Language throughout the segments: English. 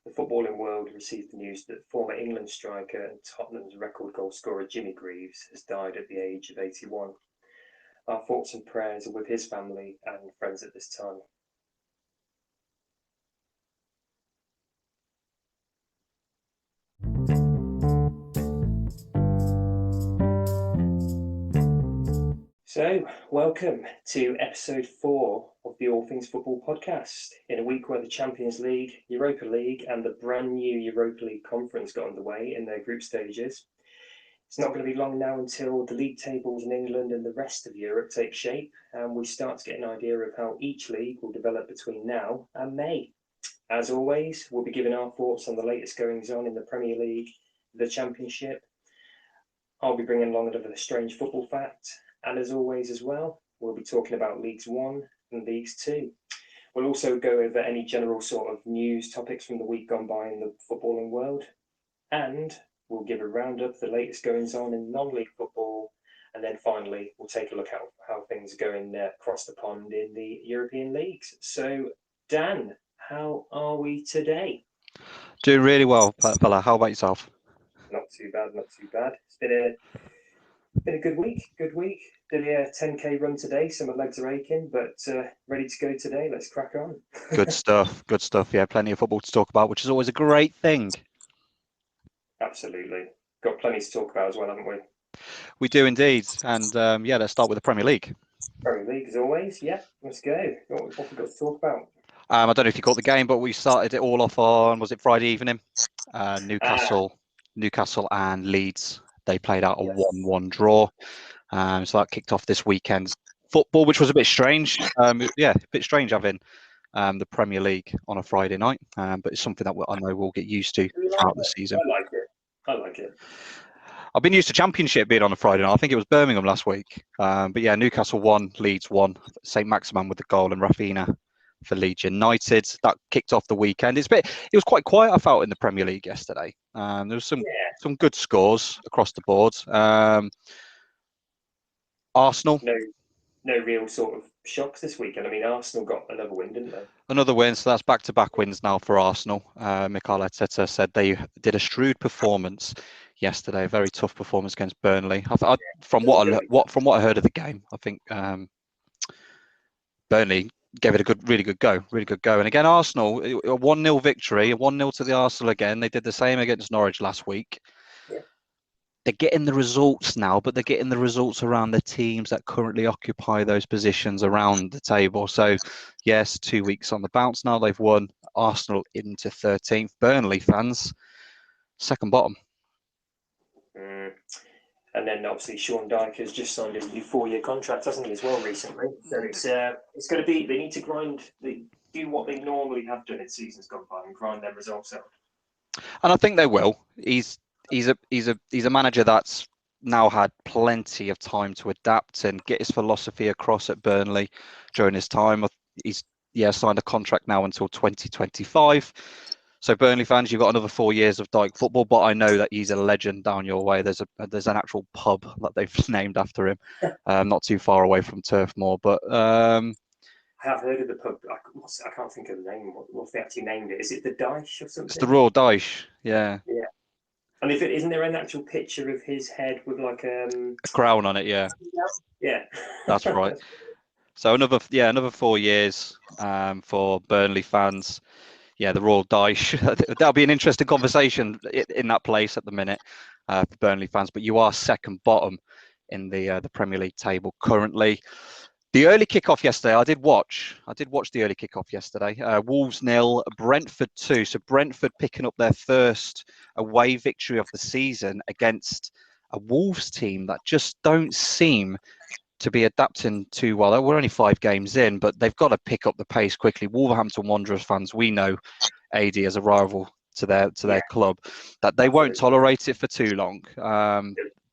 the footballing world received the news that former England striker and Tottenham's record goal scorer Jimmy Greaves has died at the age of 81. Our thoughts and prayers are with his family and friends at this time. So, welcome to episode 4 of the All Things Football podcast, in a week where the Champions League, Europa League and the brand new Europa League Conference got underway in their group stages. It's not going to be long now until the league tables in England and the rest of Europe take shape, and we start to get an idea of how each league will develop between now and May. As always, we'll be giving our thoughts on the latest goings on in the Premier League, the Championship. I'll be bringing along another strange football fact. And as always as well, we'll be talking about Leagues 1 and Leagues 2. We'll also go over any general sort of news topics from the week gone by in the footballing world. And we'll give a roundup of the latest goings on in non-league football. And then finally, we'll take a look at how things are going across the pond in the European leagues. So, Dan, how are we today? Doing really well, fella. How about yourself? Not too bad. It's been a good week. Did a 10k run today, so my legs are aching, but ready to go today. Let's crack on. Good stuff. Yeah, plenty of football to talk about, which is always a great thing. Absolutely. Got plenty to talk about as well, haven't we? We do indeed. And let's start with the Premier League. Premier League, as always. Yeah, let's go. What have we got to talk about? I don't know if you caught the game, but we started it all off on, was it Friday evening? Newcastle and Leeds. They played out a 1-1 draw. So that kicked off this weekend's football, which was a bit strange. A bit strange having the Premier League on a Friday night, but it's something that I know we'll get used to throughout the season. I like it. I've been used to Championship being on a Friday night. I think it was Birmingham last week. But yeah, Newcastle 1, Leeds 1. St. Maximin with the goal and Rafinha for Leeds United. That kicked off the weekend. It was quite quiet, I felt, in the Premier League yesterday. There was some good scores across the board. Arsenal. No real sort of shocks this weekend. I mean, Arsenal got another win, didn't they? Another win, so that's back-to-back wins now for Arsenal. Mikel Arteta said they did a shrewd performance yesterday, a very tough performance against Burnley. From what I heard of the game, I think Burnley gave it a really good go. And again, Arsenal, a 1-0 victory, a 1-0 to the Arsenal again. They did the same against Norwich last week. Yeah. They're getting the results now, but they're getting the results around the teams that currently occupy those positions around the table. So, yes, 2 weeks on the bounce now. They've won. Arsenal into 13th. Burnley fans, second bottom. And then obviously Sean Dyche has just signed a new 4-year contract, hasn't he, as well recently? So it's going to be, they need to do what they normally have done in seasons gone by and grind their results out. And I think they will. He's a manager that's now had plenty of time to adapt and get his philosophy across at Burnley during his time. He's signed a contract now until 2025. So Burnley fans, you've got another 4 years of Dyche football, but I know that he's a legend down your way. There's an actual pub that they've named after him, not too far away from Turf Moor. But I have heard of the pub. I can't think of the name. What's they actually named it? Is it the Dyche or something? It's the Royal Dyche, yeah. Yeah. And isn't there an actual picture of his head with like a crown on it? Yeah. Yeah. That's right. So another 4 years for Burnley fans. Yeah, the Royal Dyche. That'll be an interesting conversation in that place at the minute for Burnley fans. But you are second bottom in the Premier League table currently. The early kickoff yesterday, I did watch the early kickoff yesterday. Wolves 0, Brentford 2. So Brentford picking up their first away victory of the season against a Wolves team that just don't seem to be adapting too well. We're only 5 games in, but they've got to pick up the pace quickly. Wolverhampton Wanderers fans, we know Adie as a rival to their club, that they won't tolerate it for too long.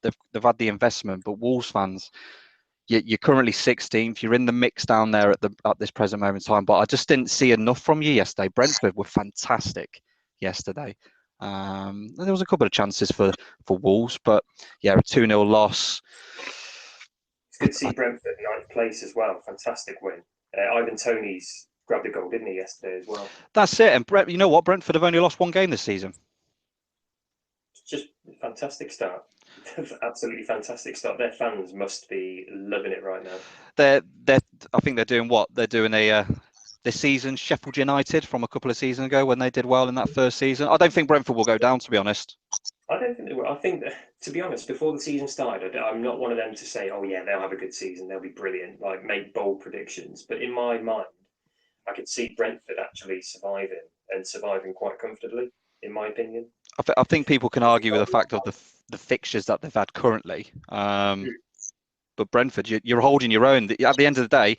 They've had the investment, but Wolves fans, you're currently 16th. You're in the mix down there at this present moment in time, but I just didn't see enough from you yesterday. Brentford were fantastic yesterday. There was a couple of chances for Wolves, but yeah, a 2-0 loss. It's good to see Brentford in 9th place as well. Fantastic win. Ivan Toney's grabbed a goal, didn't he, yesterday as well? That's it. And you know what? Brentford have only lost one game this season. Just a fantastic start. Absolutely fantastic start. Their fans must be loving it right now. I think they're doing what? They're doing this season Sheffield United from a couple of seasons ago when they did well in that first season. I don't think Brentford will go down, to be honest. I don't think they will. I think that, to be honest, before the season started, I'm not one of them to say, oh yeah, they'll have a good season, they'll be brilliant, like make bold predictions. But in my mind, I could see Brentford actually surviving quite comfortably, in my opinion. I think people can argue with the fact of the fixtures that they've had currently. But Brentford, you're holding your own. At the end of the day,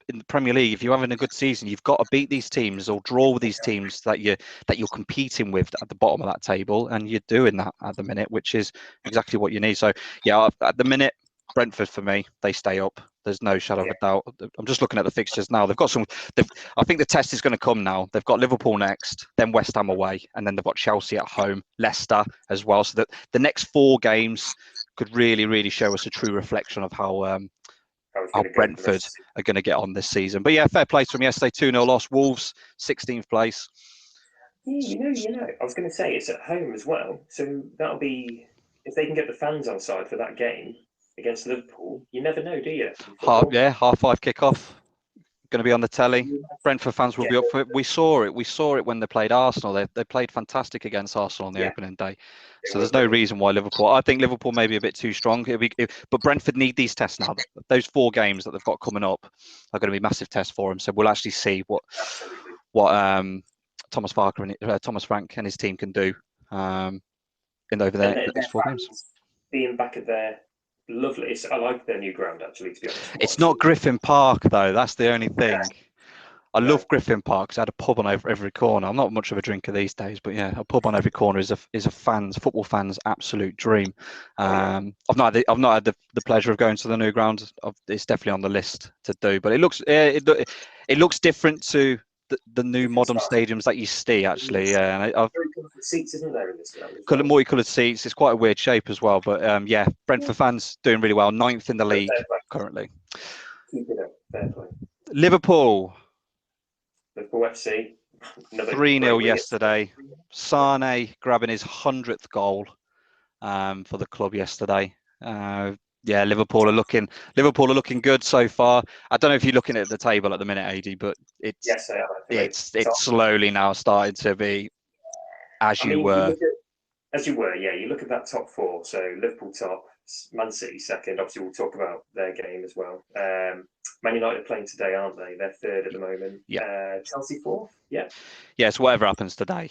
in the Premier League, if you're having a good season, you've got to beat these teams or draw with these teams that you're competing with at the bottom of that table, and you're doing that at the minute, which is exactly what you need. So yeah, at the minute, Brentford for me, they stay up. There's no shadow of a doubt. I'm just looking at the fixtures now. They've got some. I think the test is going to come now. They've got Liverpool next, then West Ham away, and then they've got Chelsea at home, Leicester as well. So that the next 4 games could really, really show us a true reflection of how Brentford are going to get on this season. But yeah, fair play to them yesterday. 2-0 loss. Wolves 16th place. Yeah, you know. I was going to say it's at home as well, so that'll be if they can get the fans on side for that game against Liverpool. You never know, do you? Half 5 kickoff. Going to be on the telly. Brentford fans will be up for it. We saw it when they played Arsenal. They played fantastic against Arsenal on the opening day. So there's no reason why Liverpool. I think Liverpool may be a bit too strong. But Brentford need these tests now. Those 4 games that they've got coming up are going to be massive tests for them. So we'll actually see what Thomas Frank and his team can do over there the next 4 games. Being back at their lovely. I like their new ground, actually, to be honest. It's not Griffin Park, though. That's the only thing. Yeah. I love Griffin Park because I had a pub on every corner. I'm not much of a drinker these days, but yeah, a pub on every corner is a football fan's absolute dream. I've not had the pleasure of going to the new ground. It's definitely on the list to do, but it looks different to the new modern stadiums that you see, actually. Yeah, very colourful seats, isn't there, in this ground? Multi-coloured seats. It's quite a weird shape as well, but yeah, Brentford fans doing really well. 9th in the league currently. Keep it up. Fair play. Liverpool Fc. 3-0 yesterday. Sane grabbing his 100th goal for the club yesterday. Yeah, Liverpool are looking good so far. I don't know if you're looking at the table at the minute, Adie, but it's slowly now starting to be as you were. You look at that top 4. So Liverpool top, Man City second. Obviously, we'll talk about their game as well. Man United playing today, aren't they? They're 3rd at the moment. Yeah. Chelsea 4th. Yeah. Yeah. So whatever happens today,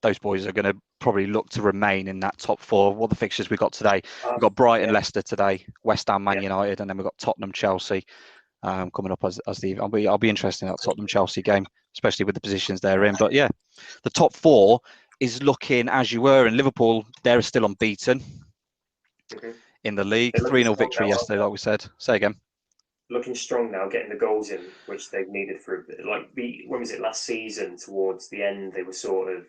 those boys are going to probably look to remain in that top 4. What the fixtures we got today? We've got Brighton, Leicester today, West Ham, Man United, and then we've got Tottenham, Chelsea coming up as the. I'll be interested in that Tottenham Chelsea game, especially with the positions they're in. But yeah, the top 4 is looking as you were, and Liverpool they're still unbeaten in the league. 3-0 victory yesterday, like we said. Say again. Looking strong now, getting the goals in, which they've needed for when was it last season? Towards the end, they were sort of.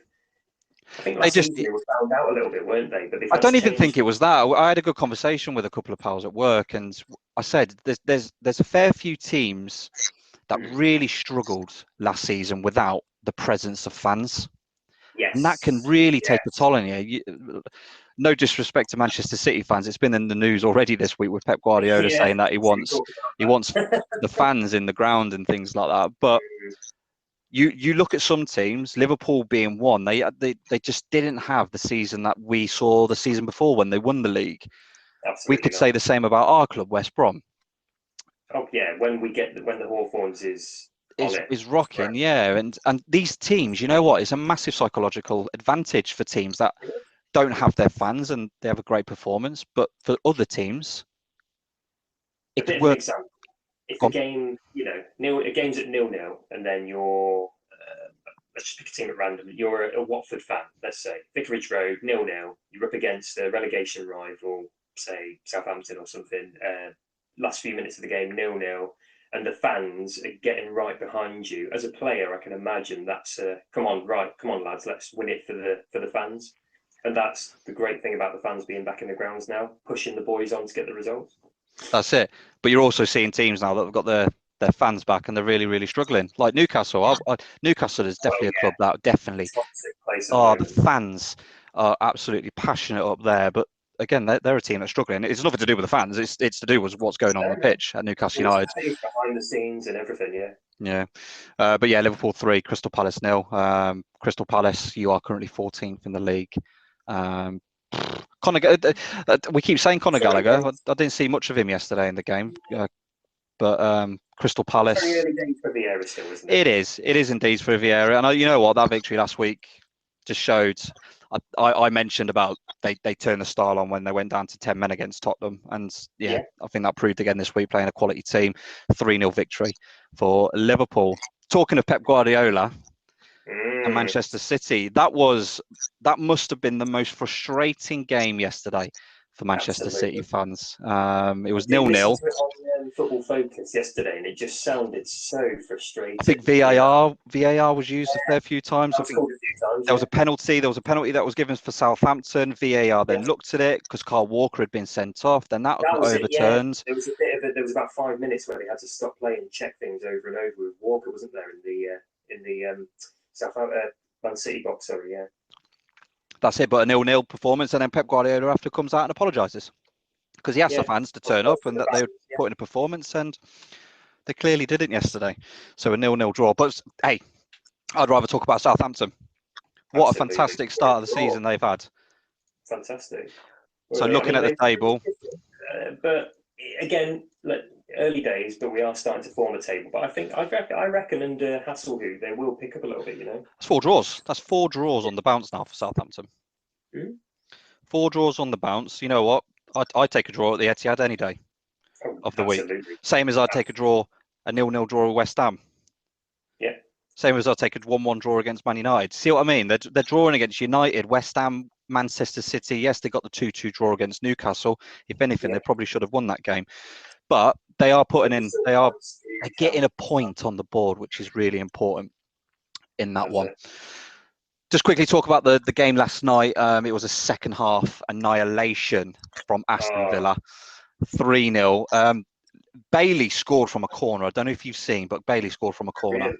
I think last season they were found out a little bit, weren't they? But I don't even think it was that. I had a good conversation with a couple of pals at work, and I said there's a fair few teams that really struggled last season without the presence of fans. Yes. And that can really take a toll on you. No disrespect to Manchester City fans, it's been in the news already this week with Pep Guardiola saying that he wants the fans in the ground and things like that. But you look at some teams, Liverpool being one, they just didn't have the season that we saw the season before when they won the league. Absolutely we could say the same about our club, West Brom. Oh yeah, when the Hawthorns is rocking, yeah, and these teams, you know what, it's a massive psychological advantage for teams that don't have their fans and they have a great performance, but for other teams, it's a bit of an example. If a game, a game's at 0-0, and then you're let's just pick a team at random. You're a Watford fan, let's say Vicarage Road 0-0. You're up against a relegation rival, say Southampton or something. Last few minutes of the game 0-0. And the fans are getting right behind you. As a player, I can imagine that's come on lads, let's win it for the fans. And that's the great thing about the fans being back in the grounds now, pushing the boys on to get the results. That's it. But you're also seeing teams now that have got their fans back, and they're really, really struggling. Like Newcastle, Newcastle is definitely a club that definitely. The fans are absolutely passionate up there, but again, they're a team that's struggling. It's nothing to do with the fans. It's to do with what's going on the pitch at Newcastle United. Behind the scenes and everything, yeah. Yeah, but yeah, Liverpool 3, Crystal Palace 0. Crystal Palace, you are currently 14th in the league. We keep saying Conor Gallagher. I didn't see much of him yesterday in the game, but Crystal Palace. Very early days for Vieira still, isn't it? It is indeed for Vieira, and you know what, that victory last week just showed. I mentioned about they turned the style on when they went down to 10 men against Tottenham, and I think that proved again this week, playing a quality team. 3-0 victory for Liverpool. Talking of Pep Guardiola and Manchester City, that must have been the most frustrating game yesterday for Manchester City fans. It was 0-0. On Football Focus yesterday, and it just sounded so frustrating. I think VAR was used a fair few times. I think there was a penalty. There was a penalty that was given for Southampton. VAR then looked at it because Kyle Walker had been sent off. Then that got overturned. There was there was about 5 minutes where they had to stop playing and check things over and over. With Walker wasn't there in the Man City box. Sorry, yeah. That's it, but a 0-0 performance, and then Pep Guardiola after comes out and apologises because he asked the fans to turn up and that they would put in a performance, and they clearly didn't yesterday. So a 0-0 draw. But hey, I'd rather talk about Southampton. What a fantastic start of the season they've had. Fantastic. So looking at the table, but again, early days, but we are starting to form a table. But I reckon under Hasselhoff they will pick up a little bit. You know, that's 4 draws. That's 4 draws on the bounce now for Southampton. 4 draws on the bounce. You know what? I'd take a draw at the Etihad any day of the week. Same as I'd take a 0-0 draw with West Ham. Yeah. Same as I'd take a 1-1 draw against Man United. See what I mean? They're drawing against United, West Ham, Manchester City. Yes, they got the 2-2 draw against Newcastle. If anything, they probably should have won that game. But they are they're getting a point on the board, which is really important in that one. Just quickly talk about the game last night. It was a second half annihilation from Aston Villa, 3-0. Bailey scored from a corner. I don't know if you've seen, but Bailey scored from a corner.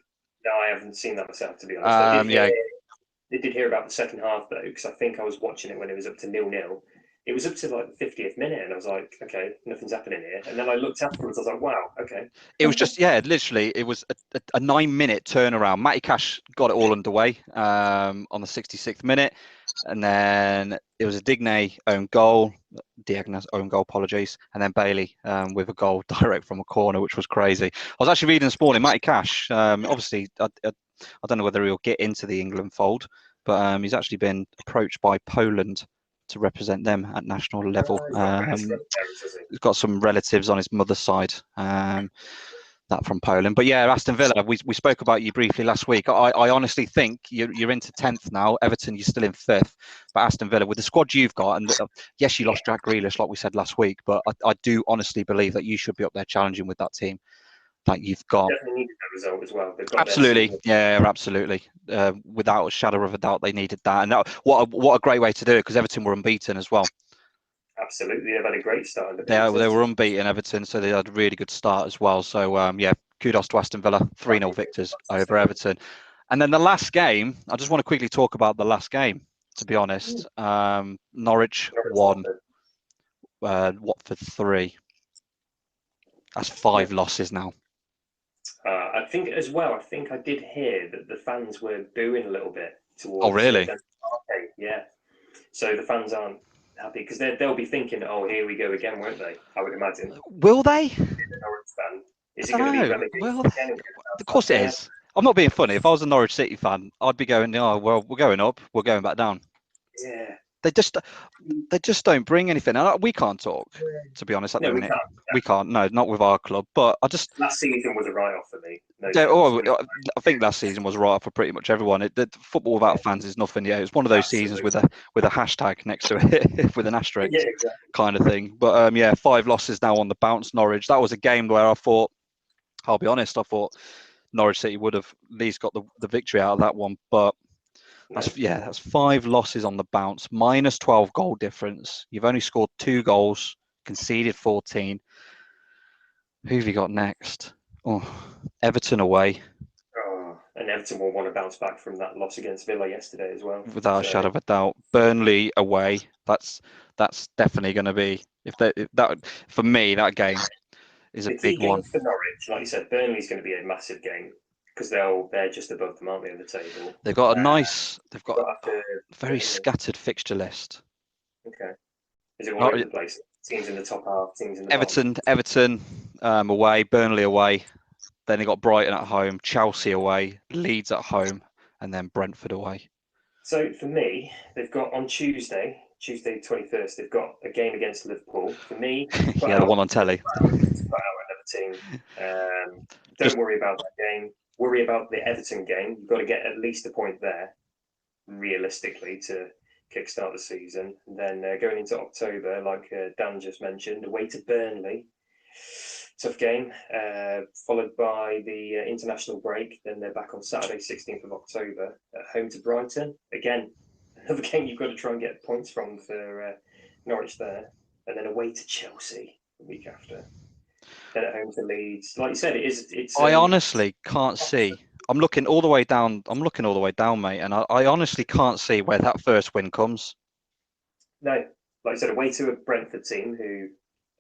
No, I haven't seen that myself, to be honest. I did hear about the second half, though, because I think I was watching it when it was up to 0-0. It was up to like the 50th minute, and I was like, okay, nothing's happening here. And then I looked afterwards, I was like, wow, okay. It was just, literally, it was a 9-minute turnaround. Matty Cash got it all underway on the 66th minute. And then it was a Diagna's own goal, apologies. And then Bailey with a goal direct from a corner, which was crazy. I was actually reading this morning, Matty Cash, obviously, I don't know whether he'll get into the England fold, but he's actually been approached by Poland to represent them at national level. He's got some relatives on his mother's side, that from Poland. But yeah, Aston Villa, we spoke about you briefly last week. I honestly think you're into 10th now. Everton, you're still in 5th. But Aston Villa, with the squad you've got, and yes, you lost Jack Grealish, like we said last week, but I do honestly believe that you should be up there challenging with that team that you've got. Definitely needed that result as well. Absolutely, absolutely. Without a shadow of a doubt, they needed that, and what a great way to do it, because Everton were unbeaten as well. Absolutely, they've had a great start. They were unbeaten, Everton, so they had a really good start as well. So kudos to Aston Villa, 3-0 victors over Everton. And then the last game, I just want to quickly talk about the last game. To be honest, Norwich 1, Watford 3. That's 5 losses now. I think as well. I think I did hear that the fans were booing a little bit towards. Oh, really? Yeah. So the fans aren't happy because they'll be thinking, "Oh, here we go again," won't they? I would imagine. Will they? The Norwich fan. Is it going to be relegated? Well, of course it is. I'm not being funny. If I was a Norwich City fan, I'd be going, "Oh, well, we're going up. We're going back down." Yeah. They just don't bring anything. And we can't talk, to be honest, at the minute. We can't. No, not with our club. But last season was a write-off for me. I think last season was a write-off for pretty much everyone. The football without fans is nothing. Yeah, it's one of those seasons with a hashtag next to it, with an asterisk, kind of thing. But 5 losses now on the bounce. Norwich. That was a game where I thought, I'll be honest, I thought Norwich City would have at least got the victory out of that one, but. That's 5 losses on the bounce, minus 12 goal difference. You've only scored 2 goals, conceded 14. Who have you got next? Everton away, Oh, and Everton will want to bounce back from that loss against Villa yesterday as well. without a shadow of a doubt. Burnley away. That's definitely going to be if that for me that game is a the key big game one. for Norwich, like you said, Burnley's going to be a massive game because they're just above them, aren't they, on the table? They've got a very Burnley. scattered fixture list. Okay. Is it all Not over the place? Teams in the top half, teams in the bottom. Everton away, Burnley away. Then they got Brighton at home, Chelsea away, Leeds at home, and then Brentford away. So for me, they've got on Tuesday 21st, they've got a game against Liverpool. For me, yeah, the one on telly. Put out another team. Don't worry about that game. Worry about the Everton game. You've got to get at least a point there, realistically, to kickstart the season. And then going into October, like Dan just mentioned, away to Burnley. Tough game, followed by the international break. Then they're back on Saturday, 16th of October, at home to Brighton. Again, another game you've got to try and get points from for Norwich there. And then away to Chelsea the week after. Then at home to Leeds. Like you said, it's. I honestly can't see. I'm looking all the way down. Mate, and I honestly can't see where that first win comes. No, like I said, away to a Brentford team who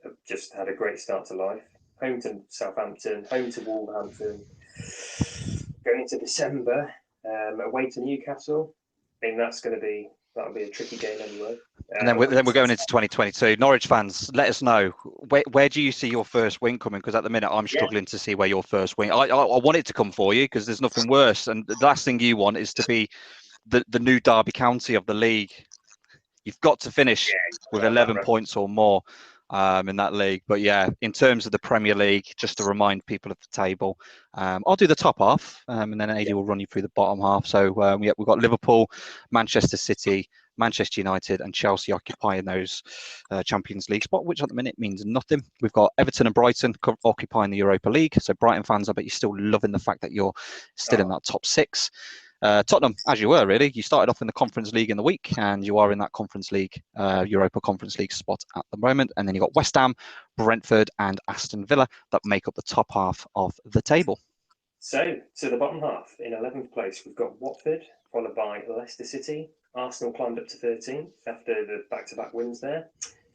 have just had a great start to life. Home to Southampton, home to Wolverhampton. Going into December, away to Newcastle. I mean, that'll be a tricky game anyway. And then we're going into 2022. Norwich fans, let us know where do you see your first win coming? Because at the minute I'm struggling to see where your first win. I want it to come for you because there's nothing worse. And the last thing you want is to be the new Derby County of the league. You've got to finish with 11 points or more in that league. But yeah, in terms of the Premier League, just to remind people of the table, I'll do the top half and then Adie will run you through the bottom half. So we've got Liverpool, Manchester City, Manchester United and Chelsea occupying those Champions League spot, which at the minute means nothing. We've got Everton and Brighton occupying the Europa League. So Brighton fans, I bet you're still loving the fact that you're still in that top six. Tottenham, as you were really, you started off in the Conference League in the week and you are in that Conference League, Europa Conference League spot at the moment. And then you've got West Ham, Brentford and Aston Villa that make up the top half of the table. So, to the bottom half, in 11th place, we've got Watford, followed by Leicester City. Arsenal climbed up to 13th after the back-to-back wins there.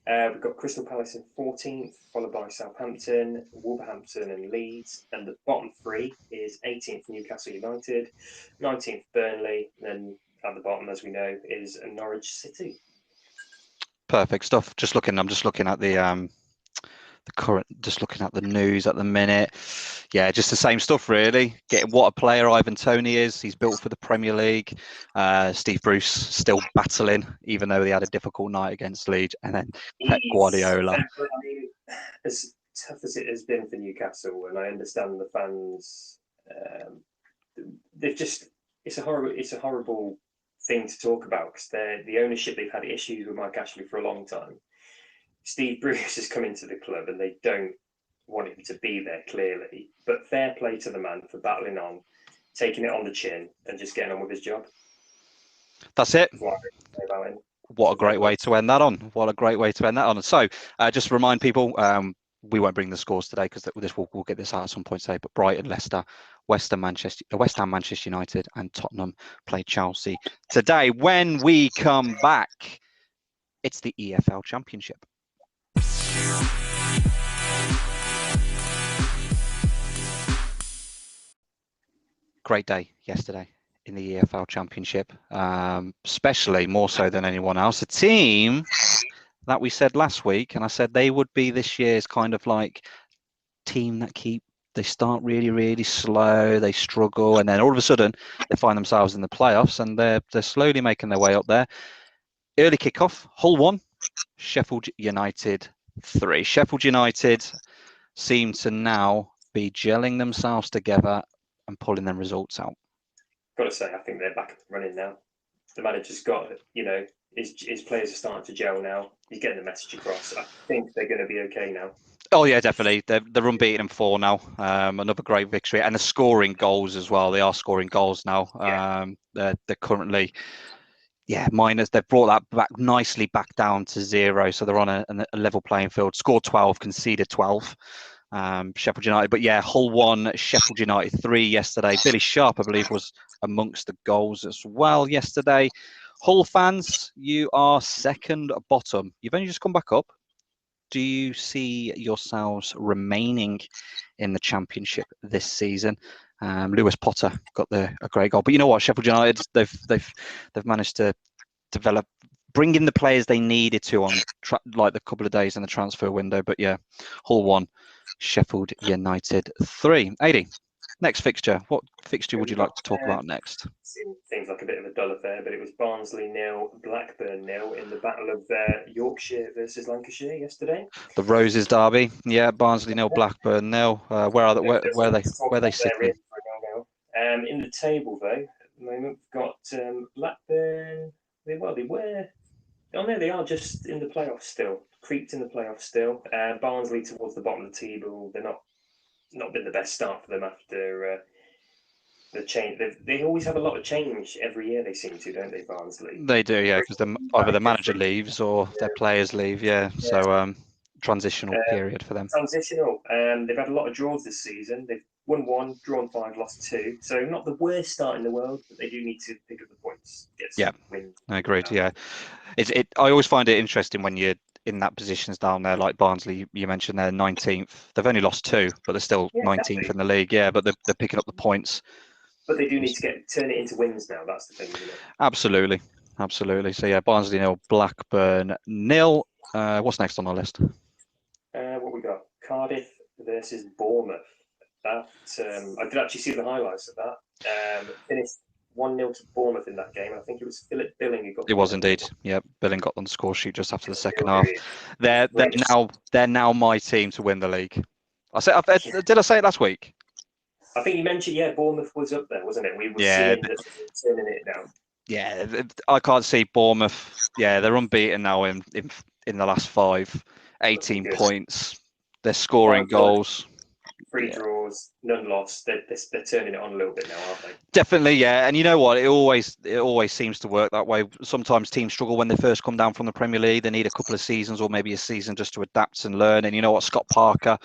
We've got Crystal Palace in 14th, followed by Southampton, Wolverhampton and Leeds. And the bottom three is 18th Newcastle United, 19th Burnley, and then at the bottom, as we know, is Norwich City. Perfect stuff. I'm just looking at the news at the minute. Yeah, just the same stuff really. Getting what a player Ivan Toney is. He's built for the Premier League. Steve Bruce still battling, even though he had a difficult night against Leeds. And then Pep Guardiola. I mean, as tough as it has been for Newcastle, and I understand the fans, it's a horrible thing to talk about because the ownership, they've had issues with Mike Ashley for a long time. Steve Bruce has come into the club and they don't want him to be there clearly, but fair play to the man for battling on, taking it on the chin and just getting on with his job. That's it. What a great way to end that on. So just remind people, we won't bring the scores today because we'll get this out at some point today, but Brighton, Leicester, West Ham, Manchester United and Tottenham play Chelsea today. When we come back, it's the EFL Championship. Great day yesterday in the EFL Championship, especially more so than anyone else. A team that we said last week, and I said they would be this year's kind of like team that they start really, really slow, they struggle, and then all of a sudden they find themselves in the playoffs and they're slowly making their way up there. Early kickoff, Hull 1, Sheffield United 3. Sheffield United seem to now be gelling themselves together and pulling them results out. Got to say, I think they're back up and running now. The manager's got, his players are starting to gel now. He's getting the message across. I think they're going to be okay now. Oh yeah, definitely. They're unbeaten in 4 now. Another great victory, and they're scoring goals as well. They are scoring goals now. Yeah. They're currently, minus. They've brought that back down to 0, so they're on a level playing field. Scored 12, conceded 12. Sheffield United. But yeah, Hull 1, Sheffield United 3 yesterday. Billy Sharp, I believe, was amongst the goals as well yesterday. Hull fans, you are second bottom. You've only just come back up. Do you see yourselves remaining in the Championship this season? Lewis Potter got a great goal, but you know what? Sheffield United, they've managed to bring in the players they needed to on like the couple of days in the transfer window. But yeah, Hull 1, Sheffield United 3. Adie, next fixture. What fixture would you like to talk about next? Seems like a bit of a dull affair, but it was Barnsley 0, Blackburn 0 in the Battle of Yorkshire versus Lancashire yesterday. The Roses derby, yeah. Barnsley 0, Blackburn 0. Where are they sitting? In the table though, at the moment we've got Blackburn. They were. Oh no, they are just in the playoffs still. Creeped in the playoffs still. Barnsley towards the bottom of the table. They're not been the best start for them after the change. They always have a lot of change every year. They seem to, don't they, Barnsley? They do, yeah, because either the manager leaves or their players leave, yeah. So transitional period for them. Transitional. They've had a lot of draws this season. They've won 1, drawn 5, lost 2. So not the worst start in the world, but they do need to pick up the points. Yeah, I agree. Yeah, I always find it interesting when you're in that positions down there, like Barnsley. You mentioned they're 19th. They've only lost 2, but they're still 19th in the league. Yeah, but they're picking up the points. But they do need to turn it into wins now. That's the thing, isn't it? Absolutely. So yeah, Barnsley 0, Blackburn 0. What's next on our list? What we got? Cardiff versus Bournemouth. That I did actually see the highlights of that. Finished 1-0 to Bournemouth in that game. I think it was Philip Billing who got. It was indeed. Yeah, Billing got on the score sheet just after the second half. They're now my team to win the league. Did I say it last week? I think you mentioned, Bournemouth was up there, wasn't it? We were seeing that turning it down. Yeah, I can't see Bournemouth. Yeah, they're unbeaten now in the last 5, 18 points. They're scoring goals. 3 draws, none lost. They're turning it on a little bit now, aren't they? Definitely, yeah. And you know what? It always seems to work that way. Sometimes teams struggle when they first come down from the Premier League. They need a couple of seasons or maybe a season just to adapt and learn. And you know what? Scott Parker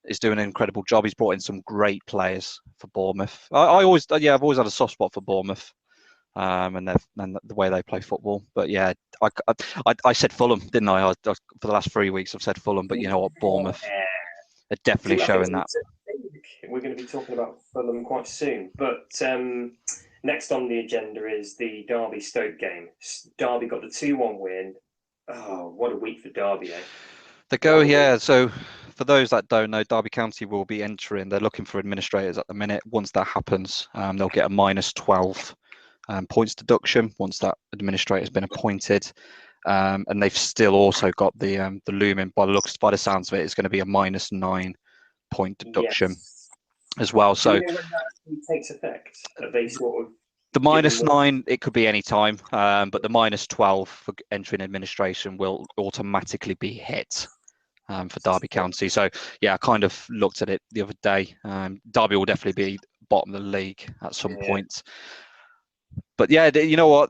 is doing an incredible job. He's brought in some great players for Bournemouth. I've always had a soft spot for Bournemouth, and the way they play football. But yeah, I said Fulham, didn't I? For the last 3 weeks, I've said Fulham. But you know what, Bournemouth are definitely showing that. We're going to be talking about Fulham quite soon. But next on the agenda is the Derby-Stoke game. Derby got the 2-1 win. Oh, what a week for Derby, eh? They go, yeah. So for those that don't know, Derby County will be entering. They're looking for administrators at the minute. Once that happens, they'll get a -12 points deduction once that administrator has been appointed. And they've still also got the looming, by the sounds of it, it's going to be a -9 point deduction as well. So do you know when that actually takes effect? They sort of the -9, it could be any time, but the -12 for entering administration will automatically be hit for Derby County. So yeah, I kind of looked at it the other day. Derby will definitely be bottom of the league at some point. But yeah, you know what?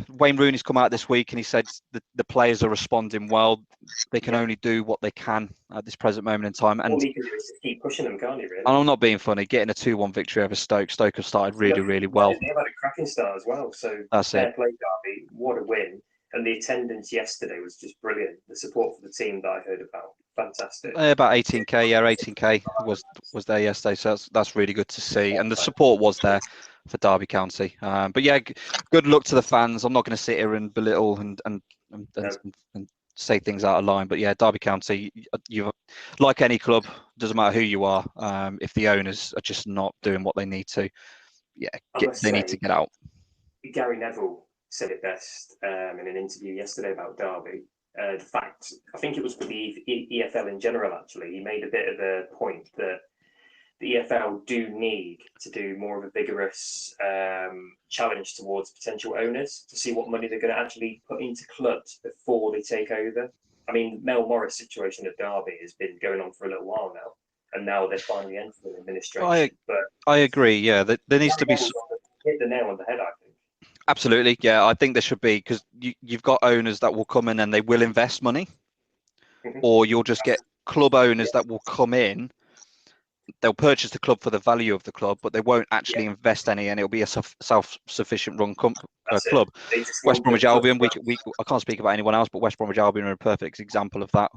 Wayne Rooney's come out this week and he said the players are responding well. They can only do what they can at this present moment in time. And all he can do is keep pushing them, can't he, really? And I'm not being funny. Getting a 2-1 victory over Stoke. Stoke have started really well. They've had a cracking start as well. So that's fair play, Derby. What a win. And the attendance yesterday was just brilliant. The support for the team that I heard about, fantastic. About 18k, 18k was there yesterday. So that's really good to see. And the support was there for Derby County. But yeah, good luck to the fans. I'm not going to sit here and belittle and say things out of line. But yeah, Derby County, you like any club, doesn't matter who you are. If the owners are just not doing what they need to, they need to get out. Gary Neville said it best in an interview yesterday about Derby. The fact, I think it was for the EFL in general, actually, he made a bit of a point that the EFL do need to do more of a vigorous challenge towards potential owners to see what money they're going to actually put into clubs before they take over. I mean, Mel Morris' situation at Derby has been going on for a little while now, and now they're finally entering administration. I agree, yeah. There needs to be... Hit the nail on the head, I think. Absolutely, yeah. I think there should be, because you've got owners that will come in and they will invest money, or you'll just get club owners that will come in they'll purchase the club for the value of the club, but they won't actually invest any, and it'll be a self-sufficient run club. They just West want the Bromwich club Albion, I can't speak about anyone else, but West Bromwich Albion are a perfect example of that.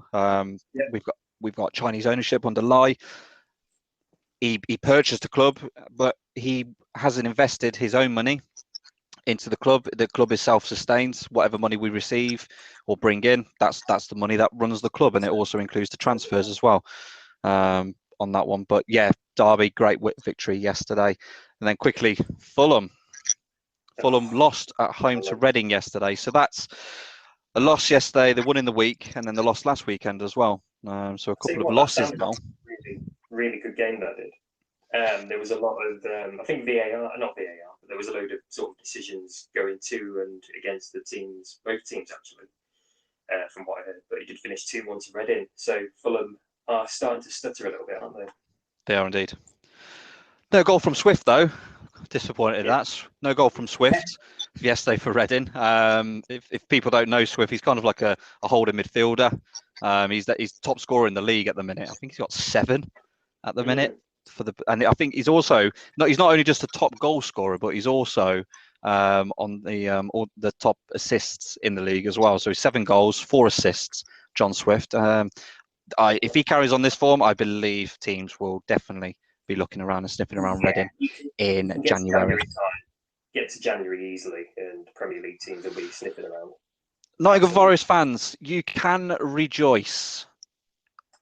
We've got Chinese ownership under Lai. He purchased the club, but he hasn't invested his own money into the club. The club is self-sustained. Whatever money we receive or bring in, that's the money that runs the club, and it also includes the transfers as well on that one. But yeah, Derby, great victory yesterday. And then quickly, Fulham lost at home to Reading yesterday. So that's a loss yesterday. They won in the week, and then they lost last weekend as well. So a couple of losses now. Really, really good game that did. There was a lot of, I think not VAR, but there was a load of sort of decisions going to and against the teams, both teams actually, from what I heard. But it did finish 2-1 to Reading. So Fulham are starting to stutter a little bit, aren't they? They are indeed. No goal from Swift though. Disappointed that's no goal from Swift yesterday for Reading. If people don't know Swift, he's kind of like a holding midfielder. He's top scorer in the league at the minute. I think he's got 7 at the minute and I think he's also he's not only just a top goal scorer, but he's also on the top assists in the league as well. So he's 7 goals, 4 assists. John Swift. If he carries on this form, I believe teams will definitely be looking around and sniffing around Reading in January. Get to January easily, and Premier League teams will be sniffing around. Nottingham Forest fans, you can rejoice.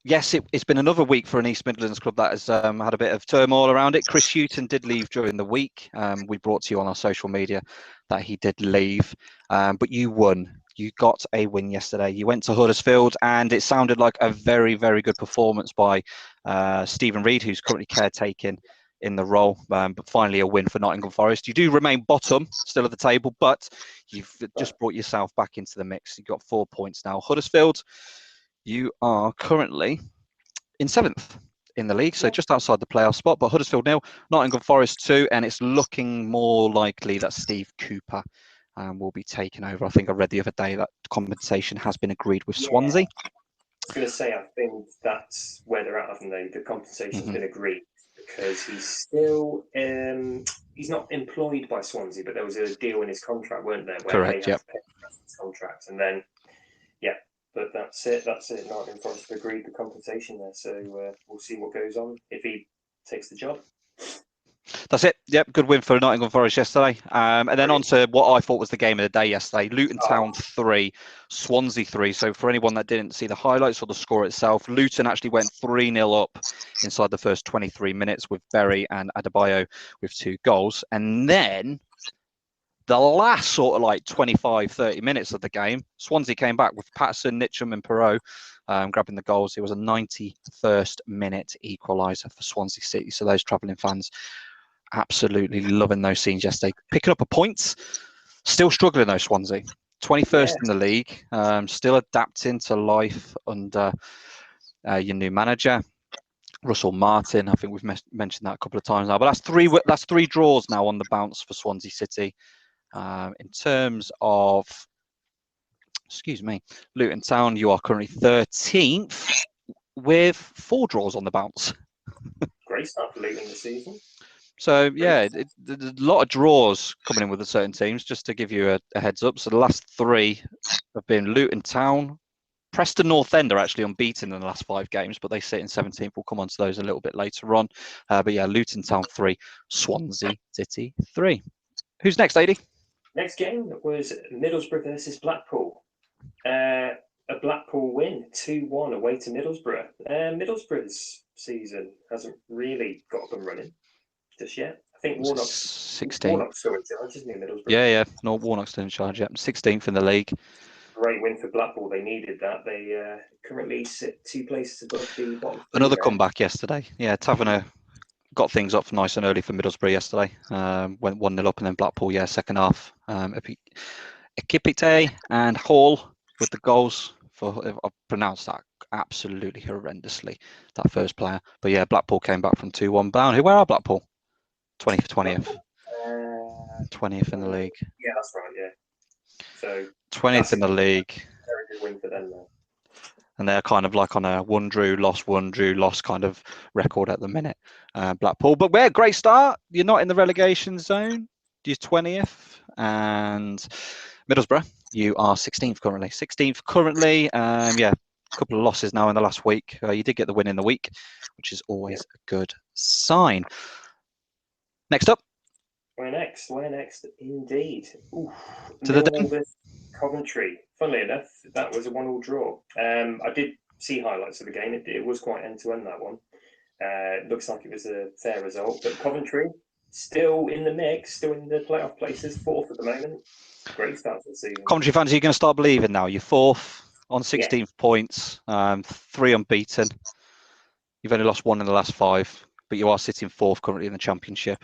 Yes, it's been another week for an East Midlands club that has had a bit of turmoil around it. Chris Hughton did leave during the week. We brought to you on our social media that he did leave, but you won. You got a win yesterday. You went to Huddersfield, and it sounded like a very, very good performance by Stephen Reid, who's currently caretaking in the role. But finally, a win for Nottingham Forest. You do remain bottom, still at the table, but you've just brought yourself back into the mix. You've got 4 points now. Huddersfield, you are currently in 7th in the league, so just outside the playoff spot. But Huddersfield 0, Nottingham Forest 2, and it's looking more likely that Steve Cooper will be taken over. I think I read the other day that compensation has been agreed with Swansea. I was going to say, I think that's where they're at, haven't they? The compensation's been agreed, because he's still he's not employed by Swansea, but there was a deal in his contract, weren't there? Where Correct, they have to pay his contract, and then but that's it. Nottingham Forest have agreed the compensation there, so we'll see what goes on if he takes the job. That's it. Yep, good win for Nottingham Forest yesterday. And then on to what I thought was the game of the day yesterday. Luton Town 3, Swansea 3. So for anyone that didn't see the highlights or the score itself, Luton actually went 3-0 up inside the first 23 minutes with Berry and Adebayo with 2 goals. And then the last sort of like 25, 30 minutes of the game, Swansea came back with Patterson, Nitcham and Perot grabbing the goals. It was a 91st minute equaliser for Swansea City. So those travelling fans absolutely loving those scenes yesterday. Picking up a point, still struggling though, Swansea. 21st in the league, still adapting to life under your new manager, Russell Martin. I think we've mentioned that a couple of times now, but that's three draws now on the bounce for Swansea City. In terms of, Luton Town, you are currently 13th with 4 draws on the bounce. Great start for Luton this season. So yeah, there's a lot of draws coming in with the certain teams. Just to give you a heads up, so the last 3 have been Luton Town, Preston North End are actually unbeaten in the last 5 games, but they sit in 17th. We'll come on to those a little bit later on. But yeah, Luton Town 3, Swansea City 3. Who's next, Adie? Next game was Middlesbrough versus Blackpool. A Blackpool win, 2-1 away to Middlesbrough. Middlesbrough's season hasn't really got up and running just yet. I think Warnock's 16th. Warnock's still in charge, isn't he, Middlesbrough? Yeah. No, Warnock's still in charge, yeah. 16th in the league. Great win for Blackpool. They needed that. They currently sit 2 places above the bottom. Another comeback yesterday. Yeah, Taverner got things up nice and early for Middlesbrough yesterday. Went 1-0 up, and then Blackpool, second half. Ekipite and Hall with the goals. I've pronounced that absolutely horrendously, that first player. But yeah, Blackpool came back from 2-1 down. Where are Blackpool? 20th. 20th in the league. Yeah, that's right, yeah. So 20th in the league. Very good win for them, though. and they're kind of like on a one drew, lost kind of record at the minute. Blackpool, but we're a great start. You're not in the relegation zone. You're 20th, and Middlesbrough, you are 16th currently. 16th currently. Yeah, a couple of losses now in the last week. You did get the win in the week, which is always a good sign. Next up. Where next indeed. Ooh, To the Millwall versus Coventry. Funnily enough, that was a 1-1 draw. I did see highlights of the game. It was quite end-to-end, that one. It looks like it was a fair result. But Coventry, still in the mix, still in the playoff places, 4th at the moment. Great start to the season. Coventry fans, are you going to start believing now? You're 4th on 16 points, 3 unbeaten. You've only lost 1 in the last 5, but you are sitting 4th currently in the Championship.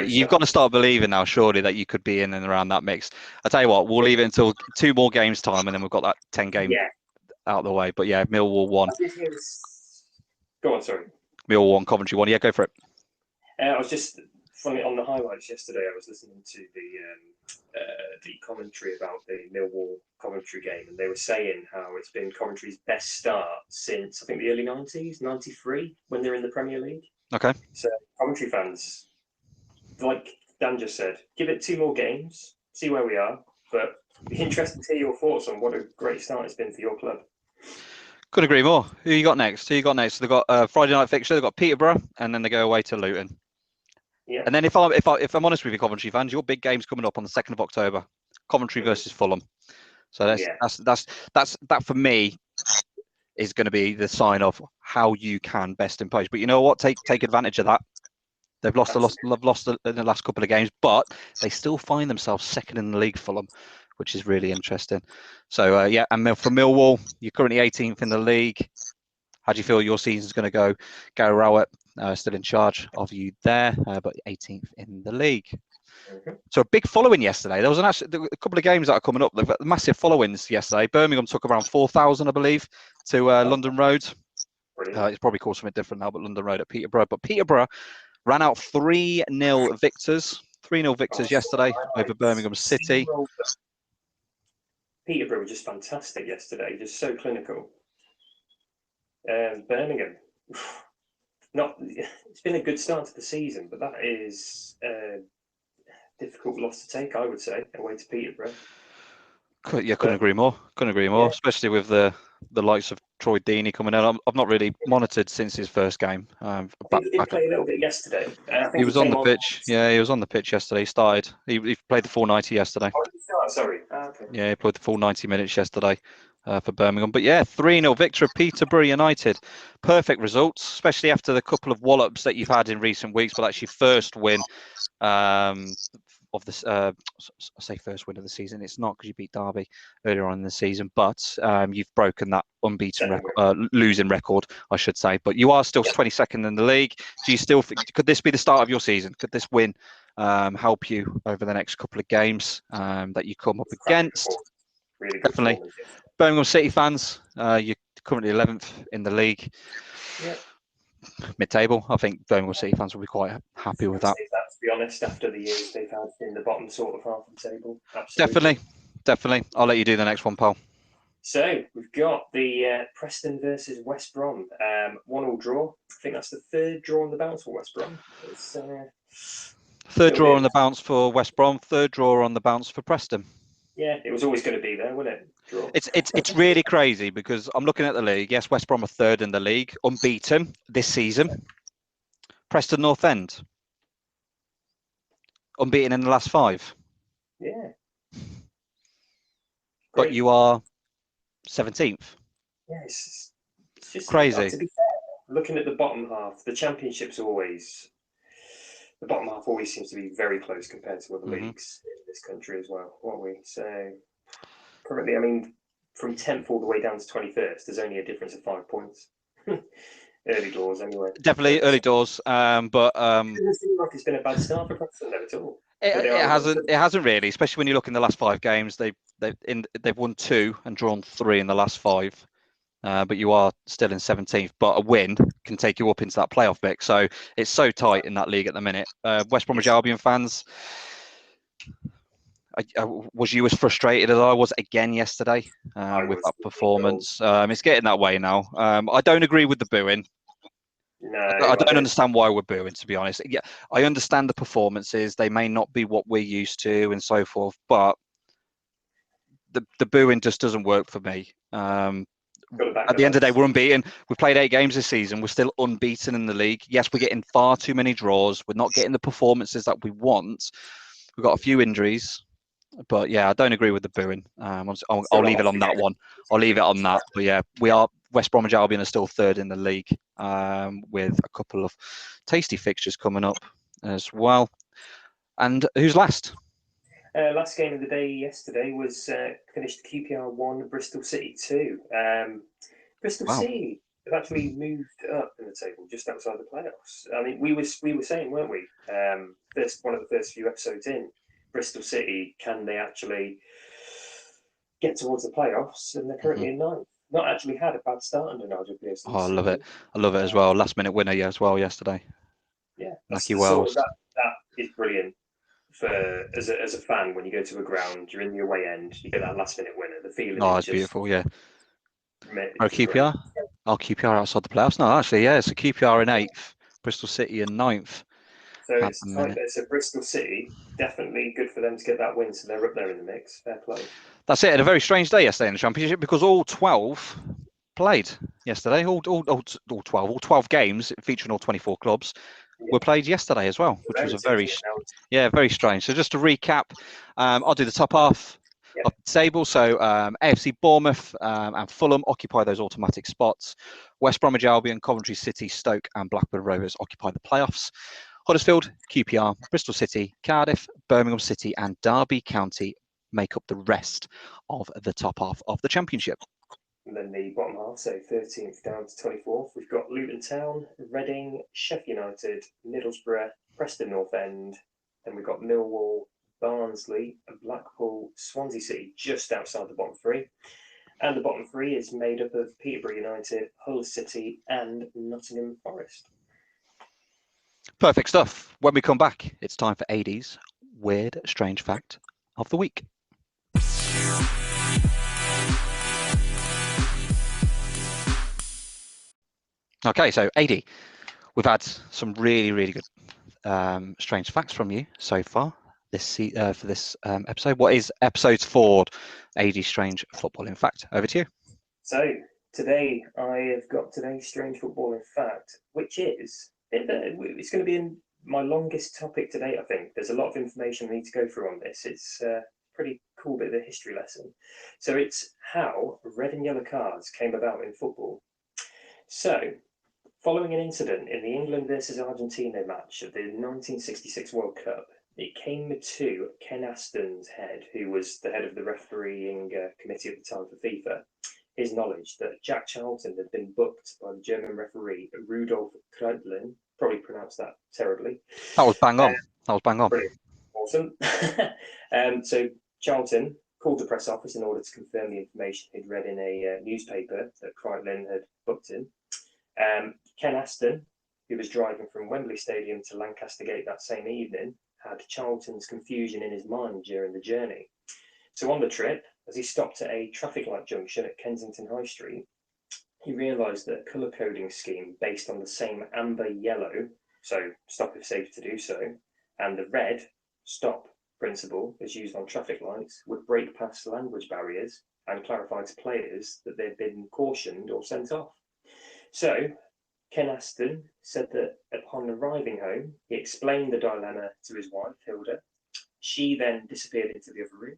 You've got to start believing now, surely, that you could be in and around that mix. I tell you what, we'll leave it until 2 more games time, and then we've got that 10 game out of the way. But yeah, Millwall 1. Go on, sorry. Millwall 1, Coventry 1. Yeah, go for it. I was just on the highlights yesterday. I was listening to the commentary about the Millwall Coventry game, and they were saying how it's been Coventry's best start since I think the early 90s, 93, when they're in the Premier League. Okay. So Coventry fans, like Dan just said, give it 2 more games, see where we are. But be interested to hear your thoughts on what a great start it's been for your club. Couldn't agree more. Who you got next? So they've got a Friday night fixture. They've got Peterborough, and then they go away to Luton. Yeah. And then if I'm honest with you, Coventry fans, your big game's coming up on the 2nd of October. Coventry versus Fulham. So that for me is going to be the sign of how you can best impose. But you know what? Take advantage of that. They've lost in the last couple of games, but they still find themselves 2nd in the league, Fulham, which is really interesting. So and for Millwall, you're currently 18th in the league. How do you feel your season's going to go? Gary Rowett still in charge of you there, but 18th in the league. Mm-hmm. So a big following yesterday. There was a couple of games that are coming up. They've got massive followings yesterday. Birmingham took around 4,000, I believe, to London Road. It's probably called something different now, but London Road at Peterborough. But Peterborough ran out 3-0 victors. 3-0 victors yesterday over Birmingham City. Peterborough were just fantastic yesterday, just so clinical. Birmingham, it's been a good start to the season, but that is a difficult loss to take, I would say, away to Peterborough. Couldn't agree more. Especially with the likes of Troy Deeney coming in. I've not really monitored since his first game. He did play a little bit yesterday. He was on the pitch. Yeah, he was on the pitch yesterday. He started. He played the full 90 yesterday. Oh, sorry. Okay. Yeah, he played the full 90 minutes yesterday for Birmingham. But yeah, 3-0 victory of Peterborough United. Perfect results, especially after the couple of wallops that you've had in recent weeks. But that's your first win of this. I say first win of the season. It's not because you beat Derby earlier on in the season, but you've broken that unbeaten losing record, I should say. But you are still 22nd in the league. Do you still think, could this be the start of your season? Could this win help you over the next couple of games that you come up against? Really definitely. Birmingham City fans, you're currently 11th in the league. Yeah. Mid-table. I think Birmingham City fans will be quite happy with that. To be honest, after the years they've had in the bottom sort of half of the table. Absolutely. Definitely. I'll let you do the next one, pal. So we've got the Preston versus West Brom. 1-1 draw. I think that's the 3rd draw on the bounce for West Brom. Third draw on the bounce for West Brom. 3rd draw on the bounce for Preston. Yeah, it was always going to be there, wasn't it? Draw. It's really crazy because I'm looking at the league. Yes, West Brom are 3rd in the league, unbeaten this season. Preston North End, unbeaten in the last 5. Yeah. But Great. you are 17th. Yeah, it's just crazy. To be fair, looking at the bottom half, the Championship's the bottom half always seems to be very close compared to other leagues in this country as well, won't we? So currently, I mean, from 10th all the way down to 21st, there's only a difference of 5 points. Early doors, anyway. Definitely early doors, but it doesn't seem like it's been a bad start for Preston at all. It hasn't really, especially when you look in the last 5 games. They've won 2 and drawn 3 in the last 5. But you are still in 17th. But a win can take you up into that playoff mix. So it's so tight in that league at the minute. West Bromwich Albion fans, Was you as frustrated as I was again yesterday with that was performance? It's getting that way now. I don't agree with the booing. No, I don't understand why we're booing, to be honest. Yeah, I understand the performances. They may not be what we're used to and so forth, but the booing just doesn't work for me. At the end of the day, we're unbeaten. We've played 8 games this season. We're still unbeaten in the league. Yes, we're getting far too many draws. We're not getting the performances that we want. We've got a few injuries. But yeah, I don't agree with the booing. I'll leave it on that one. I'll leave it on that. But yeah, we are West Bromwich Albion are still 3rd in the league with a couple of tasty fixtures coming up as well. And who's last? Last game of the day yesterday was finished QPR 1, Bristol City 2. Bristol City have actually moved up in the table just outside the playoffs. I mean, we were saying, weren't we? One of the first few episodes in, Bristol City, can they actually get towards the playoffs? And they're currently in 9th. Not actually had a bad start under Nigel Pearson. Oh, I love it. I love it as well. Last minute winner as well yesterday. Yeah, Lucky Wells. That is brilliant for as a fan. When you go to a ground, you're in the away end, you get that last minute winner. The feeling. Oh, it's beautiful. Yeah. QPR. Oh, QPR outside the playoffs. No, actually, yeah. So QPR in 8th, Bristol City in 9th. So it's tight there. So Bristol City, definitely good for them to get that win. So they're up there in the mix. Fair play. That's it. A very strange day yesterday in the Championship because all 12 played yesterday. All 12 games featuring all 24 clubs were played yesterday as well, which was very strange. So just to recap, I'll do the top half of the table. So AFC Bournemouth and Fulham occupy those automatic spots. West Bromwich Albion, Coventry City, Stoke and Blackpool Rovers occupy the playoffs. Huddersfield, QPR, Bristol City, Cardiff, Birmingham City and Derby County make up the rest of the top half of the Championship. And then the bottom half, so 13th down to 24th, we've got Luton Town, Reading, Sheffield United, Middlesbrough, Preston North End. Then we've got Millwall, Barnsley, Blackpool, Swansea City just outside the bottom 3. And the bottom 3 is made up of Peterborough United, Hull City and Nottingham Forest. Perfect stuff. When we come back, it's time for Adie's Weird Strange Fact of the Week. Okay, so Adie, we've had some really good strange facts from you so far for this episode. What is episode 4, Adie's Strange Footballing Fact? Over to you. So today I have got today's strange footballing fact, which is it's going to be in my longest topic today. I think there's a lot of information I need to go through on this. It's a pretty cool bit of a history lesson. So it's how red and yellow cards came about in football. So, following an incident in the England versus Argentina match at the 1966 World Cup, it came to Ken Aston's head, who was the head of the refereeing committee at the time for FIFA, his knowledge that Jack Charlton had been booked by the German referee Rudolf Kreidlin. Probably pronounced that terribly. That was bang on. Brilliant. Awesome. So Charlton called the press office in order to confirm the information he'd read in a newspaper that Kreidlin had booked him. Ken Aston, who was driving from Wembley Stadium to Lancaster Gate that same evening, had Charlton's confusion in his mind during the journey. So on the trip, as he stopped at a traffic light junction at Kensington High Street, he realised that a colour coding scheme based on the same amber-yellow, so stop if safe to do so, and the red, stop principle as used on traffic lights, would break past language barriers and clarify to players that they'd been cautioned or sent off. So, Ken Aston said that upon arriving home, he explained the dilemma to his wife, Hilda. She then disappeared into the other room,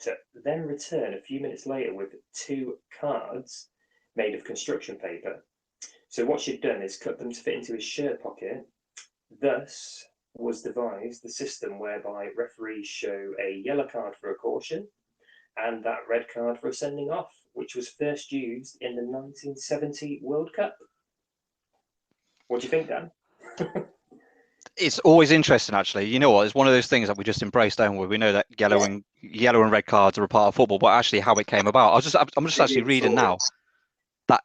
to then return a few minutes later with 2 cards made of construction paper. So what she'd done is cut them to fit into his shirt pocket. Thus was devised the system whereby referees show a yellow card for a caution and that red card for a sending off, which was first used in the 1970 World Cup. What do you think, Dan? It's always interesting, actually. You know what? It's one of those things that we just embrace, don't we? We know that yellow and red cards are a part of football, but actually how it came about. I'm just actually reading now that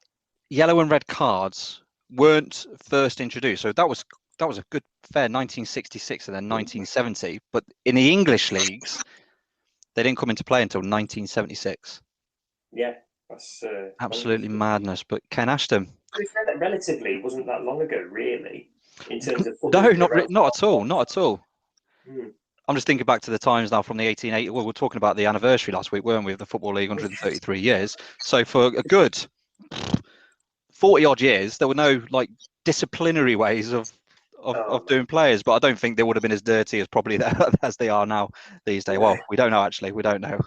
yellow and red cards weren't first introduced. So that was a good fair 1966 and then 1970. But in the English leagues, They didn't come into play until 1976. Yeah, that's Absolutely madness. But Ken Ashton. Relatively wasn't that long ago, really, in terms of No, football. not at all. Not at all. Hmm. I'm just thinking back to the times now from the 1880. Well, we were talking about the anniversary last week, weren't we, of the Football League, 133 years. So for a good 40 odd years, there were no like disciplinary ways of doing players, but I don't think they would have been as dirty as probably as they are now these days. Well, we don't know actually. We don't know,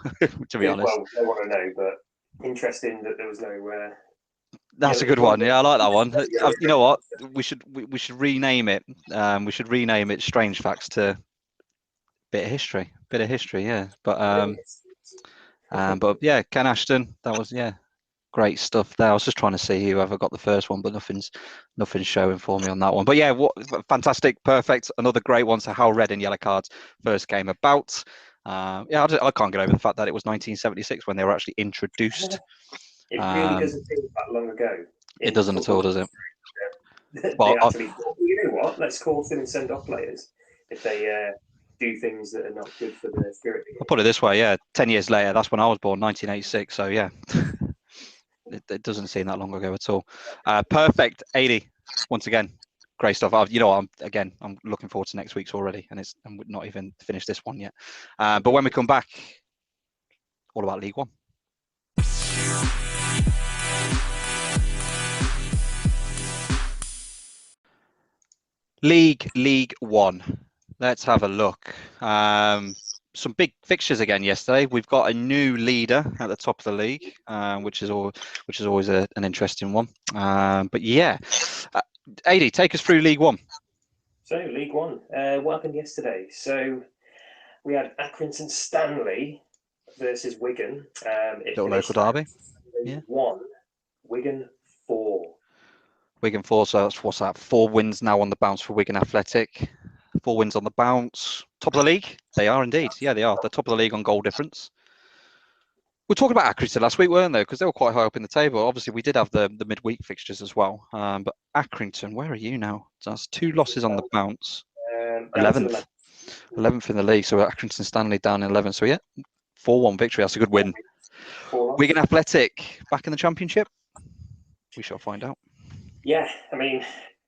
to be honest. Well, no one to know, but interesting that there was no. That's a good one. Yeah, I like that one. You know what? We should rename it. We should rename it Strange Facts to Bit of history. Yeah, but yeah, Ken Ashton. That was great stuff there. I was just trying to see whoever got the first one, but nothing's showing for me on that one. But yeah, what fantastic, perfect, another great one. So how red and yellow cards first came about. I can't get over the fact that it was 1976 when they were actually introduced. It really doesn't feel that long ago. It doesn't at all, does it? Well, actually thought, you know what? Let's call them and send off players if they do things that are not good for the spirit. I'll put it this way, 10 years later, that's when I was born, 1986. So yeah, it doesn't seem that long ago at all. Perfect, Adie. Once again, great stuff. I'm looking forward to next week's already, and we're not even finished this one yet. But when we come back, all about League One. League One. Let's have a look. Some big fixtures again yesterday. We've got a new leader at the top of the league, which is always an interesting one. But yeah, Adie, take us through League One. So League One, what happened yesterday? So we had Accrington Stanley versus Wigan. Little local derby. 1, Wigan 4. Wigan 4, so what's that? 4 wins now on the bounce for Wigan Athletic. 4 wins on the bounce. Top of the league? They are indeed. Yeah, they are. They're top of the league on goal difference. We were talking about Accrington last week, weren't they? Because they were quite high up in the table. Obviously, we did have the midweek fixtures as well. But Accrington, where are you now? That's 2 losses on the bounce. 11th. 11th in the league. So Accrington Stanley down in 11th. So yeah, 4-1 victory. That's a good win. Wigan Athletic back in the Championship. We shall find out. Yeah, I mean,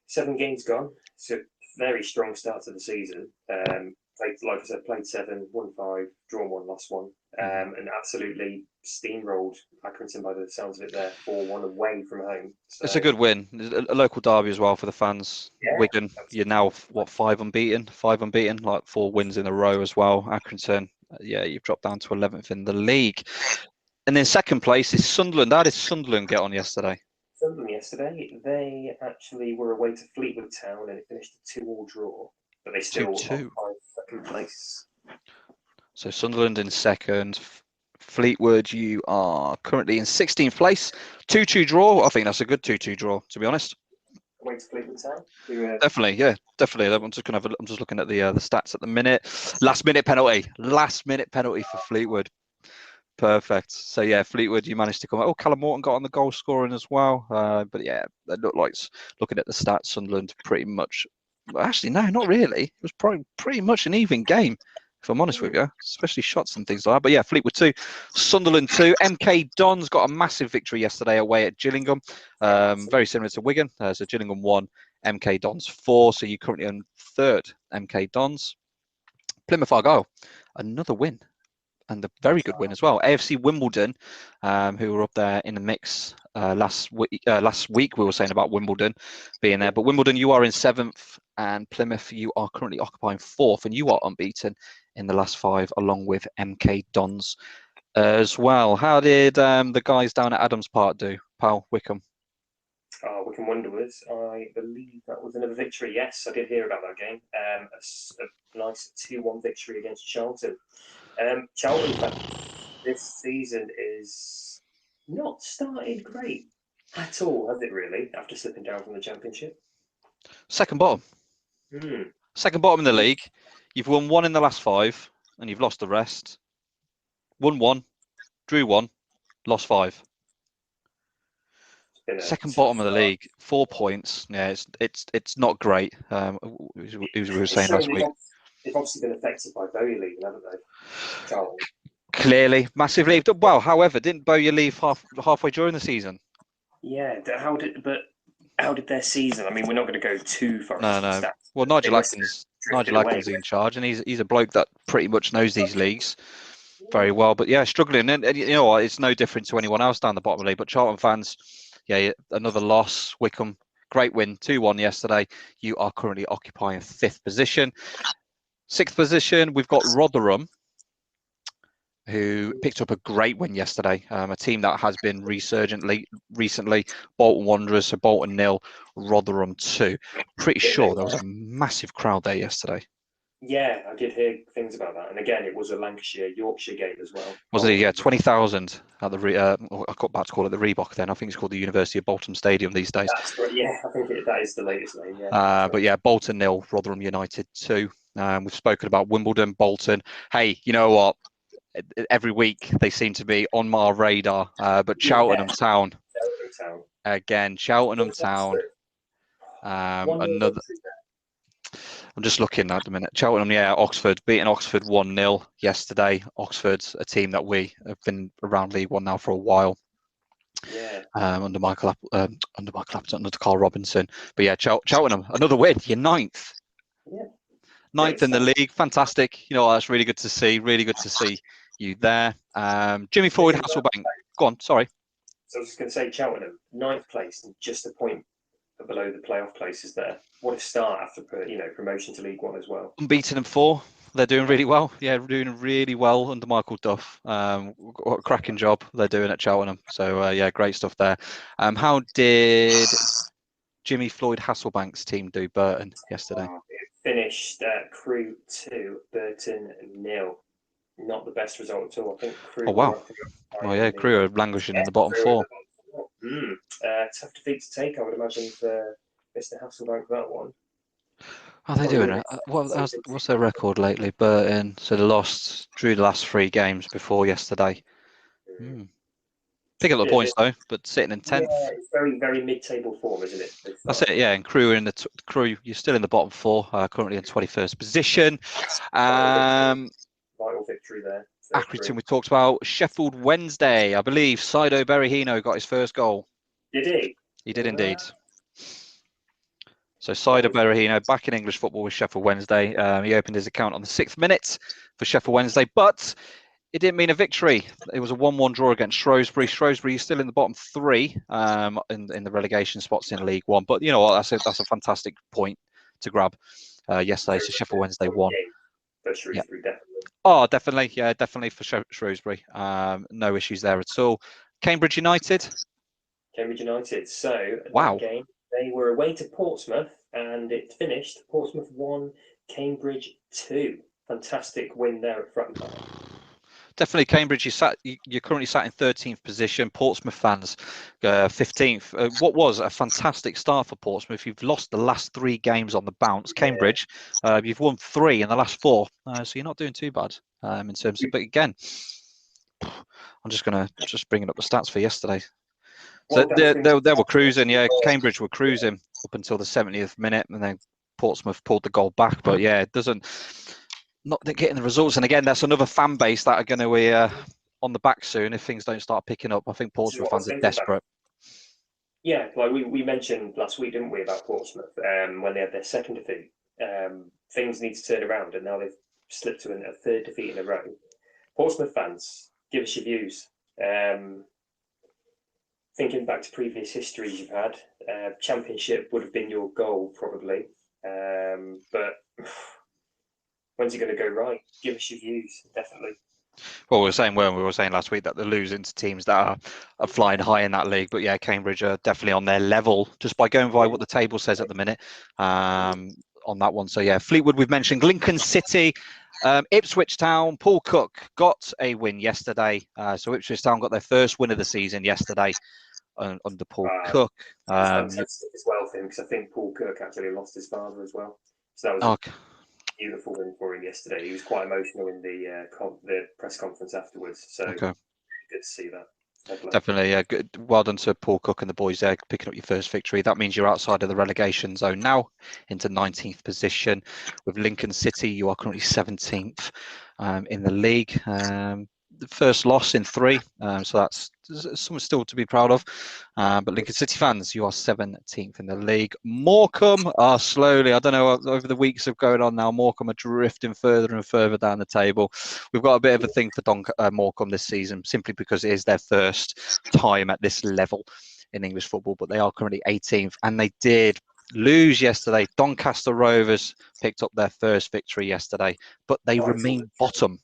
7 games gone. So very strong start to the season. Like I said, played 7, won 5, drawn 1, lost 1, and absolutely steamrolled Accrington by the sounds of it there, 4-1 away from home. So, it's a good win. A local derby as well for the fans. Yeah, Wigan, you're now, 5 unbeaten, like 4 wins in a row as well. Accrington, you've dropped down to 11th in the league. And then second place is Sunderland. How did Sunderland get on yesterday? Sunderland yesterday, they actually were away to Fleetwood Town and it finished a 2-2 draw, but they still occupied second place. So Sunderland in second. Fleetwood, you are currently in 16th place. 2-2 draw. I think that's a good 2-2 draw, to be honest. Away to Fleetwood Town. Definitely. I'm just looking at the stats at the minute. Last minute penalty for Fleetwood. Perfect. So yeah, Fleetwood, you managed to come. Callum Morton got on the goal scoring as well. But yeah, it looked like, looking at the stats, Sunderland pretty much. Well, actually, no, not really. It was probably pretty much an even game, if I'm honest with you, especially shots and things like that. But yeah, Fleetwood 2, Sunderland 2. MK Dons got a massive victory yesterday away at Gillingham. Very similar to Wigan. So Gillingham 1, MK Dons 4. So you're currently on 3rd, MK Dons. Plymouth Argyle, another win. And a very good win as well. AFC Wimbledon, who were up there in the mix last week. We were saying about Wimbledon being there, but Wimbledon, you are in 7th, and Plymouth, you are currently occupying 4th, and you are unbeaten in the last 5, along with MK Dons as well. How did the guys down at Adams Park do, pal? Wickham. Wickham Wanderers, I believe that was another victory. Yes, I did hear about that game. A nice 2-1 victory against Charlton. Charlton this season is not started great at all, has it really, after slipping down from the Championship? Second bottom. Second bottom in the league. You've won 1 in the last 5, and you've lost the rest. Won 1, drew 1, lost 5. Second bottom of the league, 4 points. Yeah, it's not great. As we were saying last week. They've obviously been affected by Bowie leaving, haven't they? Charlton. Clearly, massively. Well, however, didn't Bowyer leave halfway during the season? Yeah, how did their season? I mean, we're not going to go too far into the No. stats. Well, They Nigel must have Atkins drifted away. in charge, and he's a bloke that pretty much knows these leagues very well. But yeah, struggling, and you know what? It's no different to anyone else down the bottom of the league. But Charlton fans, yeah, another loss. Wickham, great win, 2-1 yesterday. You are currently occupying 5th position. 6th position, we've got Rotherham, who picked up a great win yesterday. A team that has been resurgent recently. Bolton Wanderers, so Bolton 0, Rotherham 2. Pretty sure there was a massive crowd there yesterday. Yeah, I did hear things about that. And again, it was a Lancashire-Yorkshire game as well. Wasn't it? Yeah, 20,000 at the I got back to call it the Reebok then. I think it's called the University of Bolton Stadium these days. That's right. Yeah, I think that is the latest name. Yeah. But yeah, Bolton 0, Rotherham United 2. We've spoken about Wimbledon, Bolton. Hey, you know what? Every week they seem to be on my radar. But Cheltenham Town. Again, Cheltenham Town. Another. I'm just looking at the minute. Cheltenham, yeah, Oxford, beating Oxford 1-0 yesterday. Oxford, a team that we have been around League One now for a while. Yeah. Under Carl Robinson. But yeah, Cheltenham, another win. You're 9th. Yeah. 9th in the league. Fantastic. You know, that's really good to see. Really good to see you there. Jimmy Floyd Hasselbank. Go on, sorry. So I was just going to say Cheltenham, 9th place and just a point below the playoff places there. What a start after promotion to League One as well. Unbeaten in 4. They're doing really well. Yeah, doing really well under Michael Duff. What a cracking job they're doing at Cheltenham. So yeah, great stuff there. How did Jimmy Floyd Hasselbank's team do, Burton, yesterday? It finished Crewe 2, Burton 0. Not the best result at all. I think Crewe. Oh wow. Oh yeah, Crewe are languishing in the bottom 4. Tough defeat to take, I would imagine, for Mr. Hasselbank, that one. How are they doing? What's their record lately? Burton, so they drew the last 3 games before yesterday. Pick up the points though, but sitting in 10th. Yeah, it's very, very mid-table form, isn't it? That's it, yeah. And Crewe Crewe, you're still in the bottom 4, currently in 21st position. Vital victory there. Accrington we talked about. Sheffield Wednesday, I believe. Saido Berahino got his first goal. Did he? He did indeed. So Saido Berahino back in English football with Sheffield Wednesday. He opened his account on the 6th minute for Sheffield Wednesday, but it didn't mean a victory. It was a 1-1 draw against Shrewsbury. Shrewsbury is still in the bottom 3 in the relegation spots in League One. But you know what? That's a fantastic point to grab yesterday. So Sheffield Wednesday won. For Shrewsbury, definitely. Oh, definitely. Yeah, definitely for Shrewsbury. No issues there at all. Cambridge United. So wow. That game, they were away to Portsmouth and it finished Portsmouth 1, Cambridge 2. Fantastic win there at front. Definitely Cambridge, you're currently sat in 13th position. Portsmouth fans, 15th. What was a fantastic start for Portsmouth. You've lost the last 3 games on the bounce. Cambridge, you've won 3 in the last 4. So you're not doing too bad in terms of, but again, I'm just bringing up the stats for yesterday. So they were cruising, yeah. Cambridge were cruising up until the 70th minute, and then Portsmouth pulled the goal back. But yeah, it doesn't. Not getting the results, and again, that's another fan base that are going to be on the back soon if things don't start picking up. I think Portsmouth fans are desperate. Yeah, like we mentioned last week, didn't we, about Portsmouth when they had their 2nd defeat. Things need to turn around, and now they've slipped to a 3rd defeat in a row. Portsmouth fans, give us your views. Thinking back to previous histories you've had, Championship would have been your goal probably, but. When's it going to go right? Give us your views, definitely. Well, we were saying last week that they're losing to teams that are flying high in that league. But yeah, Cambridge are definitely on their level just by going by what the table says at the minute on that one. So yeah, Fleetwood we've mentioned, Lincoln City, Ipswich Town, Paul Cook got a win yesterday. So Ipswich Town got their first win of the season yesterday under Paul Cook. Fantastic as well for him because I think Paul Cook actually lost his father as well. So that was beautiful win for him yesterday. He was quite emotional in the press conference afterwards. So good to see that. Definitely, yeah. Good. Well done to Paul Cook and the boys there picking up your first victory. That means you're outside of the relegation zone now into 19th position. With Lincoln City, you are currently 17th in the league. the first loss in 3, so that's something still to be proud of. But Lincoln City fans, you are 17th in the league. Morecambe are slowly, I don't know, over the weeks of going on now, Morecambe are drifting further and further down the table. We've got a bit of a thing for Morecambe this season, simply because it is their first time at this level in English football, but they are currently 18th, and they did lose yesterday. Doncaster Rovers picked up their first victory yesterday, but they remain bottom.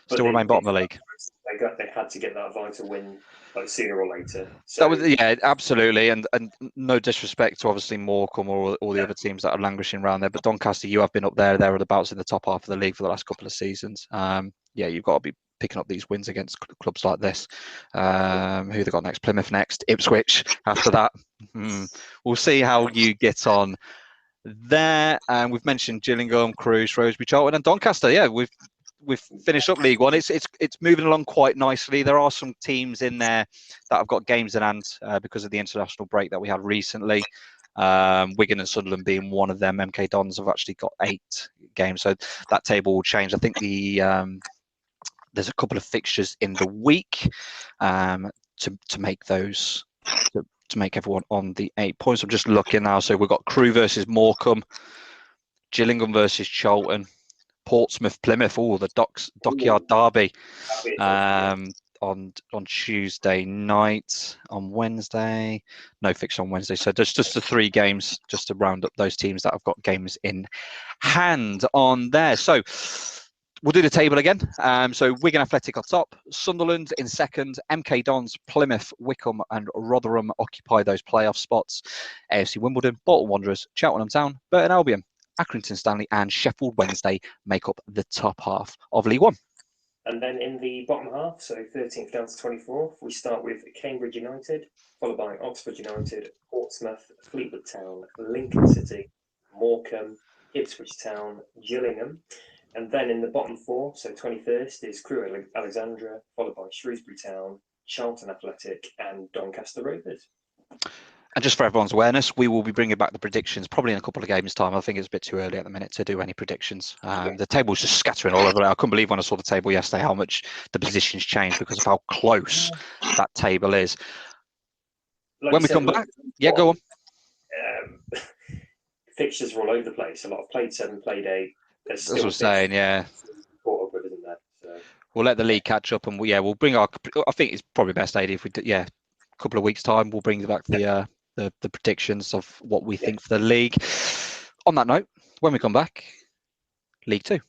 Still remain bottom of the league. They had to get that vital win like sooner or later. So that was, yeah, absolutely, and no disrespect to obviously Morecambe or all the other teams that are languishing around there, but Doncaster, you have been up there abouts in the top half of the league for the last couple of seasons. Yeah, you've got to be picking up these wins against clubs like this. Who they got next? Plymouth next, Ipswich after that. We'll see how you get on there. And we've mentioned Gillingham, Crewe, Shrewsbury, Charlton, and Doncaster. Yeah, we've finished up League One. It's moving along quite nicely. There are some teams in there that have got games in hand because of the international break that we had recently. Wigan and Sunderland being one of them. MK Dons have actually got 8 games, so that table will change. I think there's a couple of fixtures in the week to make those to make everyone on the 8 points. I'm just looking now. So we've got Crewe versus Morecambe, Gillingham versus Charlton, Portsmouth, Plymouth. Oh, the Dockyard Derby on Tuesday night. On Wednesday, no fixture on Wednesday. So there's just the 3 games just to round up those teams that have got games in hand on there. So we'll do the table again. So Wigan Athletic are top, Sunderland in second, MK Dons, Plymouth, Wycombe and Rotherham occupy those playoff spots. AFC Wimbledon, Bolton Wanderers, Cheltenham Town, Burton Albion, Accrington Stanley and Sheffield Wednesday make up the top half of League One. And then in the bottom half, so 13th down to 24th, we start with Cambridge United, followed by Oxford United, Portsmouth, Fleetwood Town, Lincoln City, Morecambe, Ipswich Town, Gillingham. And then in the bottom 4, so 21st is Crewe Alexandra, followed by Shrewsbury Town, Charlton Athletic and Doncaster Rovers. And just for everyone's awareness, we will be bringing back the predictions probably in a couple of games' time. I think it's a bit too early at the minute to do any predictions. The table's just scattering all over. I couldn't believe when I saw the table yesterday how much the positions changed because of how close that table is. Like when we come back, go on. Fixtures are all over the place. A lot of played 7, played 8. That's what I'm saying, yeah. Caught up with, isn't there? So. We'll let the league catch up and we'll bring our. I think it's probably best, Adie, if we do, a couple of weeks' time, we'll bring back the predictions of what we think for the league. On that note, when we come back, League 2.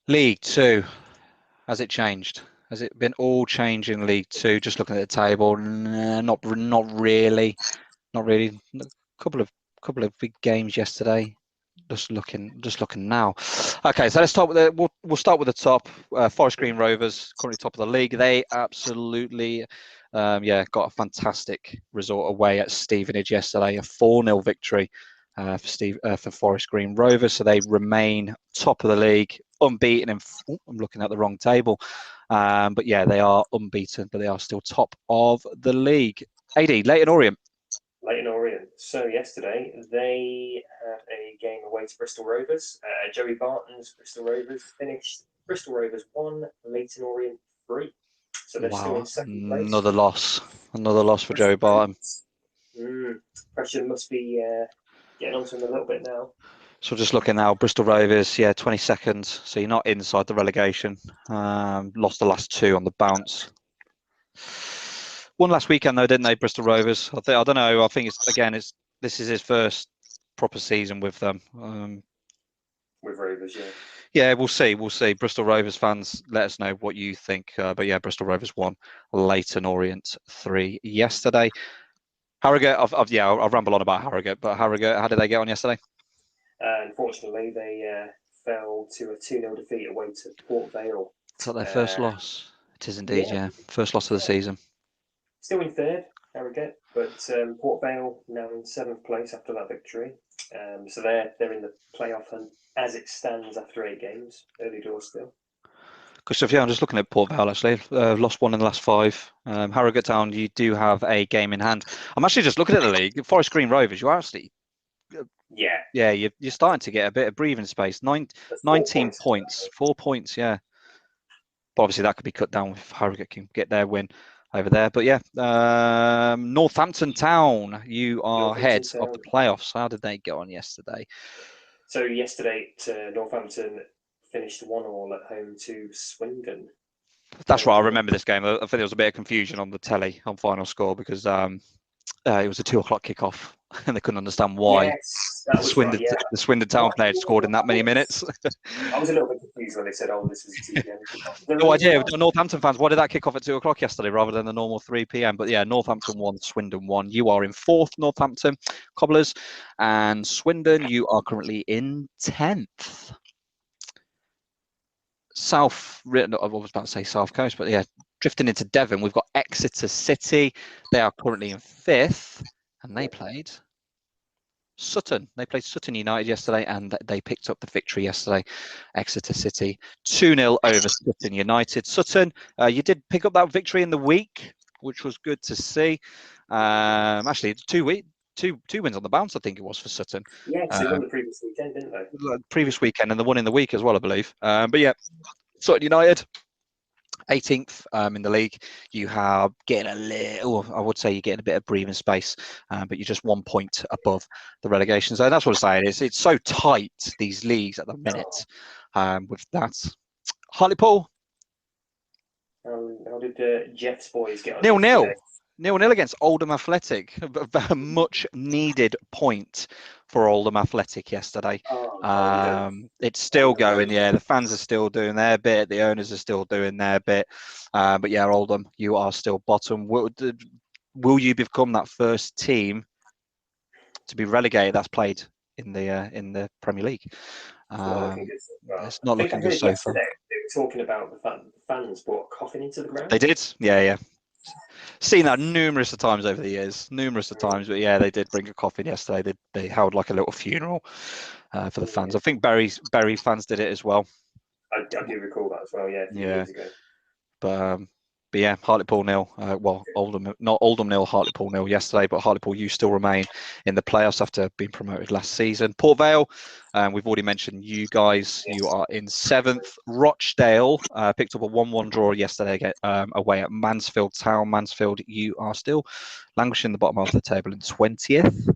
League 2. Has it changed? Has it been all change in League 2? Just looking at the table, not really. A couple of big games yesterday. Just looking now. Okay, so let's start with we'll start with the top. Forest Green Rovers, currently top of the league. They absolutely, got a fantastic result away at Stevenage yesterday. A 4-0 victory for Forest Green Rovers. So they remain top of the league, unbeaten. I'm looking at the wrong table, but yeah, they are unbeaten, but they are still top of the league. Adie, Leyton Orient. Leyton Orient. So yesterday they had a game away to Bristol Rovers. Joey Barton's Bristol Rovers finished Bristol Rovers 1, Leyton Orient 3. So they're still in second place. Another loss for Joey Barton. Pressure must be getting onto him a little bit now. So just looking now, Bristol Rovers, 22nd. So you're not inside the relegation. Lost the last 2 on the bounce. Won last weekend though, didn't they, Bristol Rovers? I don't know. I think this is his first proper season with them. With Rovers, yeah. Yeah, we'll see. Bristol Rovers fans, let us know what you think. But yeah, Bristol Rovers 1, Leyton Orient 3 yesterday. Harrogate, I'll ramble on about Harrogate, but Harrogate, how did they get on yesterday? Unfortunately, they fell to a 2-0 defeat away to Port Vale. Is that their first loss? It is indeed, yeah. First loss of the season. Still in third, Harrogate, but Port Vale now in 7th place after that victory. So they're in the playoff hunt as it stands after 8 games. Early doors still. Good stuff. Yeah, I'm just looking at Port Vale actually. Lost 1 in the last 5. Harrogate Town, you do have a game in hand. I'm actually just looking at the league. Forest Green Rovers, you're actually Yeah, you're starting to get a bit of breathing space. 19 points, 4 points, yeah. But obviously that could be cut down if Harrogate can get their win over there. But yeah, Northampton Town, you are heads of the playoffs. How did they go on yesterday? So yesterday, Northampton finished 1-1 at home to Swindon. That's right. I remember this game. I think there was a bit of confusion on the telly on final score because it was a 2:00 kickoff, and they couldn't understand why. Yes, that was Swindon, right, yeah. The Swindon Town player had scored in that many minutes. I was a little bit confused when they said, "Oh, this was 2 p.m." No idea. Northampton fans, why did that kick off at 2:00 yesterday rather than the normal 3 p.m? But yeah, Northampton won, Swindon won. You are in 4th, Northampton Cobblers, and Swindon, you are currently in 10th. I was about to say South Coast, but yeah, drifting into Devon, we've got Exeter City. They are currently in 5th, and they played Sutton. They played Sutton United yesterday, and they picked up the victory yesterday. Exeter City 2-0 over Sutton United. Sutton, you did pick up that victory in the week, which was good to see. Actually, 2 wins on the bounce, I think it was, for Sutton. Yeah, because they won the previous weekend, didn't they? Previous weekend, and the one in the week as well, I believe. But yeah, Sutton United, 18th in the league. You have getting a little, I would say you're getting a bit of breathing space, but you're just 1 point above the relegation zone. That's what I'm saying. It's so tight, these leagues at the minute. With that, Hartlepool. How did the Jets boys get on? 0-0. 0-0 against Oldham Athletic. A much needed point for Oldham Athletic yesterday. It's still going. Yeah, the fans are still doing their bit. The owners are still doing their bit. But yeah, Oldham, you are still bottom. Will you become that first team to be relegated that's played in the Premier League? It's not looking good so far. They were talking about the fact that the fans brought a coffin into the ground. They did? Yeah. Seen that numerous of times over the years, but yeah, they did bring a coffin yesterday. They held like a little funeral for the fans. I think Bury fans did it as well. I do recall that as well, yeah, a few years ago. But yeah, Hartlepool 0. Oldham 0, Hartlepool 0 yesterday. But Hartlepool, you still remain in the playoffs after being promoted last season. Port Vale, we've already mentioned you guys. You are in 7th. Rochdale picked up a 1-1 draw yesterday away at Mansfield Town. Mansfield, you are still languishing in the bottom half of the table in 20th.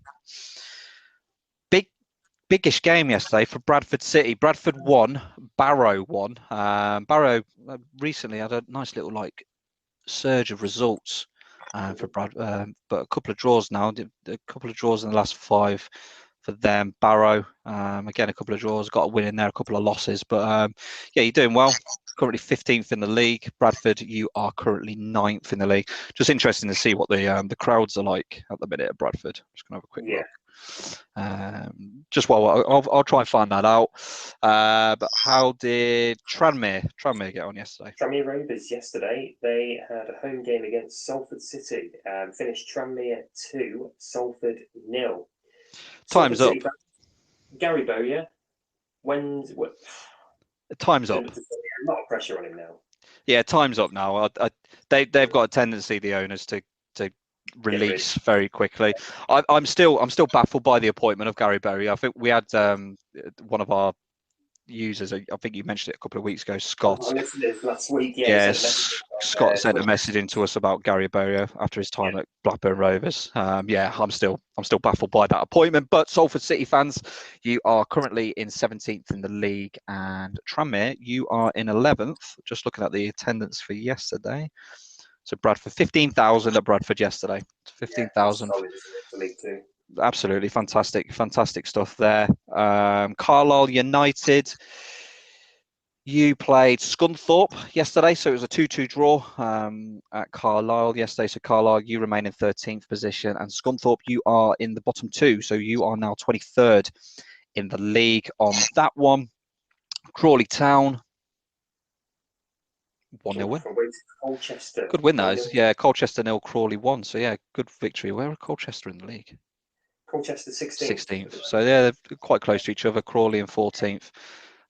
Biggish game yesterday for Bradford City. Bradford won, Barrow won. Barrow recently had a nice little surge of results for Bradford, but a couple of draws now. A couple of draws in the last 5 for them. Barrow, again, a couple of draws, got a win in there, a couple of losses. But yeah, you're doing well. Currently 15th in the league. Bradford, you are currently 9th in the league. Just interesting to see what the crowds are like at the minute at Bradford. Just gonna have a quick look. Just while I'll try and find that out. But how did Tranmere get on yesterday? Tranmere Rovers yesterday, they had a home game against Salford City. Finished Tranmere 2, Salford 0. Time's up. Gary Bowyer. Time's up. A lot of pressure on him now. Yeah, time's up now. They've got a tendency, the owners, to release very quickly. I'm still baffled by the appointment of Gary Berry. I think we had one of our users, I think you mentioned it a couple of weeks ago, Scott. Last week, Scott sent a message into us about Gary Berry after his time at Blackburn Rovers. I'm still baffled by that appointment. But Salford City fans, you are currently in 17th in the league, and Tranmere, you are in 11th. Just looking at the attendance for yesterday. So Bradford, 15,000 at Bradford yesterday. 15,000. Absolutely fantastic stuff there. Carlisle United, you played Scunthorpe yesterday, so it was a 2-2 draw at Carlisle yesterday. So Carlisle, you remain in 13th position, and Scunthorpe, you are in the bottom 2, so you are now 23rd in the league on that one. Crawley Town, 1-0 win. Colchester. Good win, that is. Yeah, Colchester 0, Crawley 1. So yeah, good victory. Where are Colchester in the league? Colchester 16th. 16th. So yeah, they're quite close to each other. Crawley in 14th,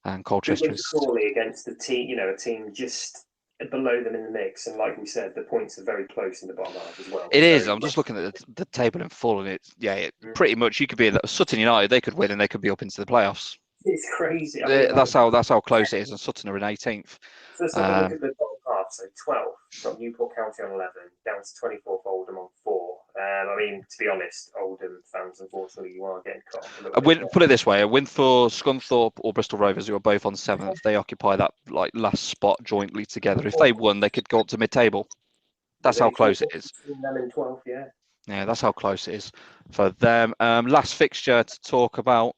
and Colchester is Crawley against the team. A team just below them in the mix, and like we said, the points are very close in the bottom half as well. It is. I'm just looking at the table in full, and pretty much you could be Sutton United. They could win, and they could be up into the playoffs. It's crazy. I mean, that's how close it is, and Sutton are in 18th. So let's have a look at the bottom half. So 12, got Newport County on 11, down to 24 for Oldham on 4. I mean, to be honest, Oldham fans, unfortunately, you are getting cut off. Put it this way: a win for Scunthorpe or Bristol Rovers, who are both on 7th, they occupy that last spot jointly together. If they won, they could go up to mid-table. That's how close it is. Them in 12th, yeah. Yeah, that's how close it is for them. Last fixture to talk about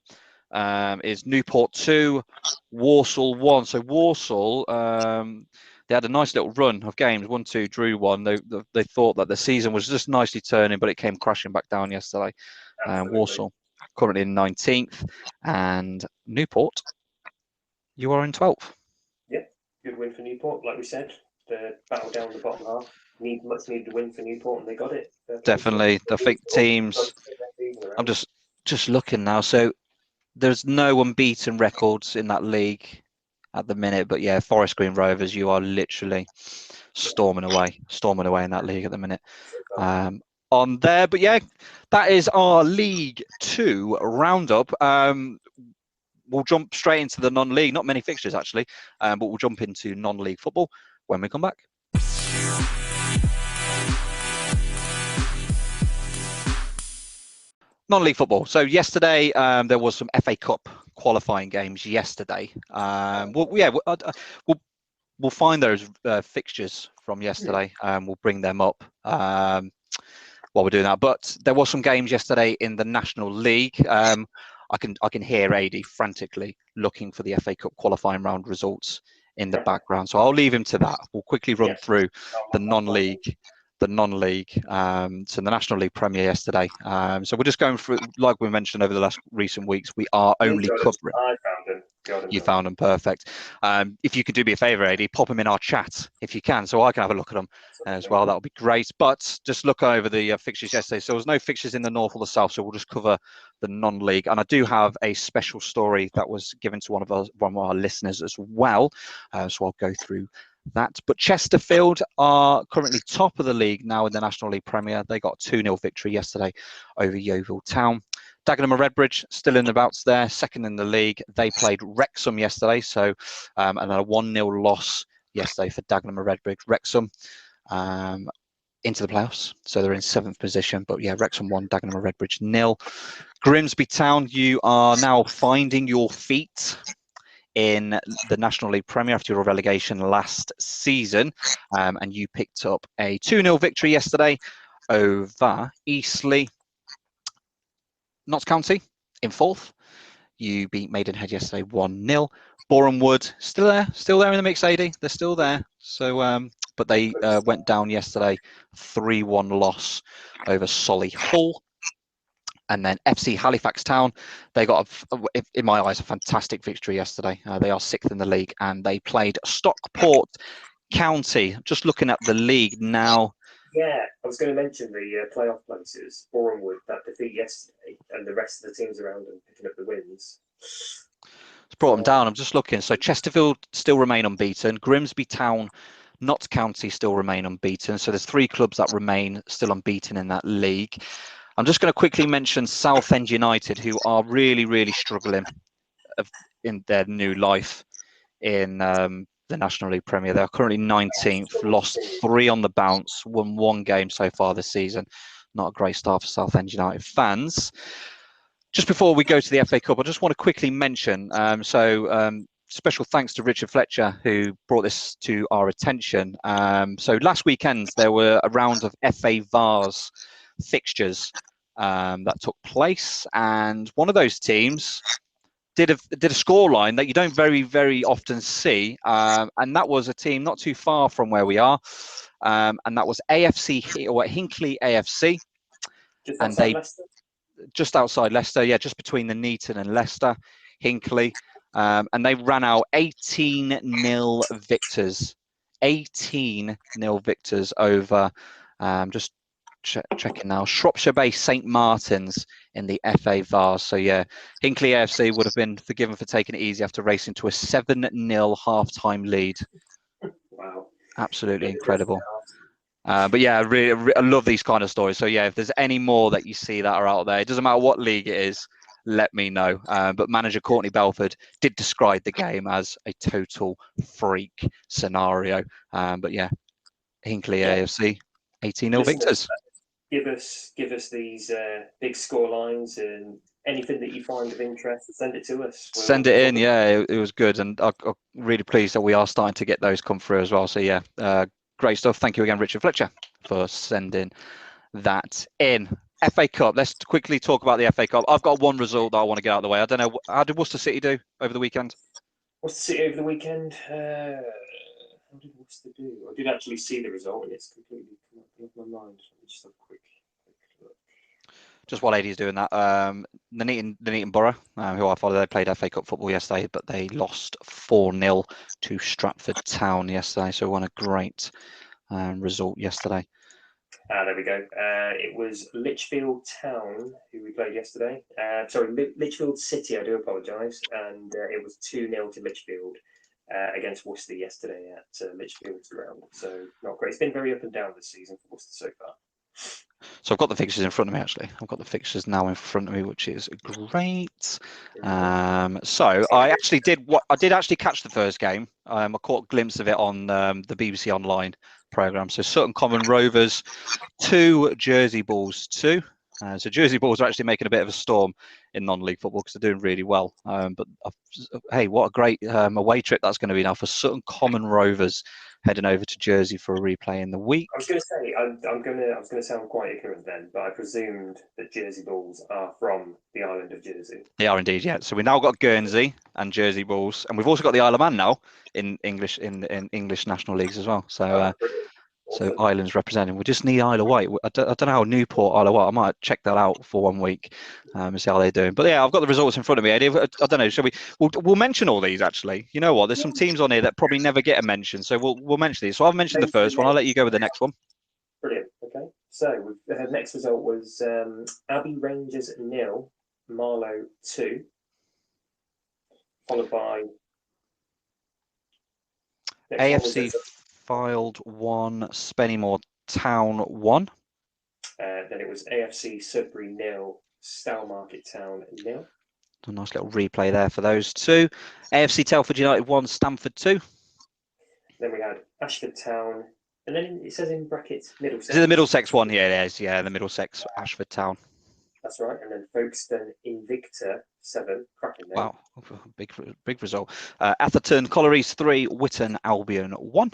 is Newport 2, Walsall 1. So Walsall, they had a nice little run of games, 1-2, drew 1. They thought that the season was just nicely turning, but it came crashing back down yesterday. Walsall currently in 19th, and Newport, you are in 12th. Yeah, good win for Newport, like we said. The battle down the bottom half. Much needed win for Newport, and they got it. Definitely. I think teams, I'm just looking now. So there's no unbeaten records in that league at the minute. But yeah, Forest Green Rovers, you are literally storming away in that league at the minute. On there. But yeah, that is our League 2 roundup. We'll jump straight into the non-league. Not many fixtures, actually. But we'll jump into non-league football when we come back. Non-league football. So yesterday there was some FA Cup qualifying games yesterday. We'll find those fixtures from yesterday. We'll bring them up while we're doing that. But there were some games yesterday in the National League. I can hear Adie frantically looking for the FA Cup qualifying round results in the background. So I'll leave him to that. We'll quickly run through the non-league. So the National League Premier yesterday. So we're just going through, like we mentioned over the last recent weeks, we are only covering. I found them. You found them, perfect. If you could do me a favour, Adie, pop them in our chat if you can, so I can have a look at them as well. That would be great. But just look over the fixtures yesterday. So there's no fixtures in the north or the south, so we'll just cover the non-league. And I do have a special story that was given to one of our listeners as well. So I'll go through that. But Chesterfield are currently top of the league now in the National League Premier. They got a 2-0 victory yesterday over Yeovil Town. Dagenham and Redbridge still in the bouts there, second in the league. They played Wrexham yesterday, so and a 1-0 loss yesterday for Dagenham and Redbridge. Wrexham into the playoffs, so they're in 7th position. But yeah, Wrexham 1, Dagenham and Redbridge 0. Grimsby Town, you are now finding your feet in the National League Premier after your relegation last season, and you picked up a 2-0 victory yesterday over Eastleigh. Notts County in 4th. You beat Maidenhead yesterday 1-0. Boreham Wood still there in the mix, Adie. They're still there. So, but they went down yesterday, 3-1 loss over Solihull. And then FC Halifax Town, they got, in my eyes, a fantastic victory yesterday. They are 6th in the league, and they played Stockport County. Just looking at the league now. Yeah, I was going to mention the playoff places. Boreham Wood, that defeat yesterday, and the rest of the teams around them picking up the wins. It's brought them down. I'm just looking. So Chesterfield still remain unbeaten. Grimsby Town, Notts County still remain unbeaten. So there's 3 clubs that remain still unbeaten in that league. I'm just going to quickly mention Southend United, who are really, really struggling in their new life in the National League Premier. They're currently 19th, lost 3 on the bounce, won 1 game so far this season. Not a great start for Southend United fans. Just before we go to the FA Cup, I just want to quickly mention, special thanks to Richard Fletcher, who brought this to our attention. So last weekend, there were a round of FA Vars fixtures that took place, and one of those teams did a scoreline that you don't very, very often see, and that was a team not too far from where we are, and that was Hinckley AFC, and they Leicester? Just outside Leicester, yeah, just between the Neaton and Leicester, Hinckley, and they ran out 18-0 victors, 18-0 victors over just checking now, Shropshire-based St Martin's in the FA Vars. So yeah, Hinckley AFC would have been forgiven for taking it easy after racing to a 7-0 half-time lead. Wow. Absolutely incredible. But yeah, I love these kind of stories. So yeah, if there's any more that you see that are out there, it doesn't matter what league it is, let me know. But manager Courtney Belford did describe the game as a total freak scenario. But yeah, Hinckley AFC 18-0 victors. Give us these big score lines and anything that you find of interest, send it to us. Send it in. Yeah, it was good, and I'm really pleased that we are starting to get those come through as well. So yeah, great stuff. Thank you again, Richard Fletcher, for sending that in. FA Cup. Let's quickly talk about the FA Cup. I've got one result that I want to get out of the way. I don't know, how did Worcester City do over the weekend? Worcester City over the weekend? How did Worcester do? I did actually see the result, and it's completely come off my mind. Let me just have a quick look. Just while Adie's doing that, the Nuneaton Borough, who I follow, they played FA Cup football yesterday, but they lost 4-0 to Stratford Town yesterday. So won a great result yesterday. There we go. It was Lichfield Town who we played yesterday. Lichfield City, I do apologise. And it was 2-0 to Lichfield against Worcester yesterday at Lichfield's ground. So not great. It's been very up and down this season for Worcester so far. So I've got the fixtures in front of me, actually. I've got the fixtures now in front of me, which is great. So I did actually catch the first game. I caught a glimpse of it on the BBC Online programme. So Sutton Common Rovers 2, Jersey Bulls 2. So Jersey Bulls are actually making a bit of a storm in non-league football because they're doing really well. But hey, what a great away trip that's going to be now for Sutton Common Rovers, heading over to Jersey for a replay in the week. I was going to say, I was going to sound quite ignorant then, but I presumed that Jersey Bulls are from the island of Jersey. They are indeed, yeah. So we now got Guernsey and Jersey Bulls, and we've also got the Isle of Man now in English national leagues as well. So. So islands representing. We just need Isle of Wight. I don't know how Newport, Isle of Wight. I might check that out for 1 week and see how they're doing. But yeah, I've got the results in front of me, Eddie. I don't know. Shall we? We'll mention all these actually. You know what? There's some teams on here that probably never get a mention, so we'll mention these. So I've mentioned the first one. I'll let you go with the next one. Brilliant. Okay. So the next result was Abbey Rangers 0, Marlow 2, followed by AFC Filed 1, Spennymoor Town 1. Then it was AFC Sudbury 0, Stowmarket Town 0. A nice little replay there for those two. AFC Telford United 1, Stamford 2. Then we had Ashford Town, and then it says in brackets Middlesex. Is it the Middlesex one? Yeah, it is. Yeah, the Middlesex Ashford Town. That's right. And then Folkestone Invicta 7. Cracking there. Wow, big result. Atherton Collieries 3, Whitton Albion 1.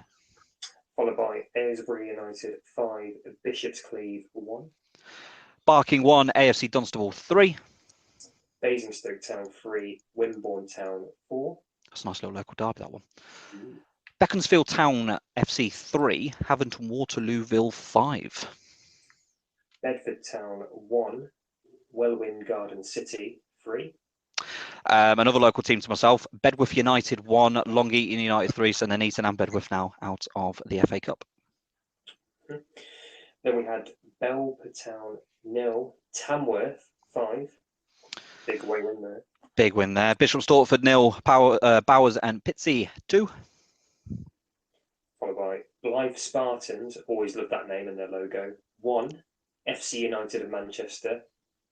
Followed by Aylesbury United 5, Bishops Cleeve 1. Barking 1, AFC Dunstable 3. Basingstoke Town 3, Wimborne Town 4. That's a nice little local derby, that one. Beaconsfield Town FC 3, Havant Waterlooville 5. Bedford Town 1, Welwyn Garden City 3. Another local team to myself, Bedworth United 1, Long Eaton United 3, so Nuneaton and Bedworth now out of the FA Cup. Then we had Belper Town 0, Tamworth 5. Big away win there. Big win there. Bishop Stortford 0, Bowers and Pitsea 2. Followed by Blythe Spartans, always love that name and their logo, 1. FC United of Manchester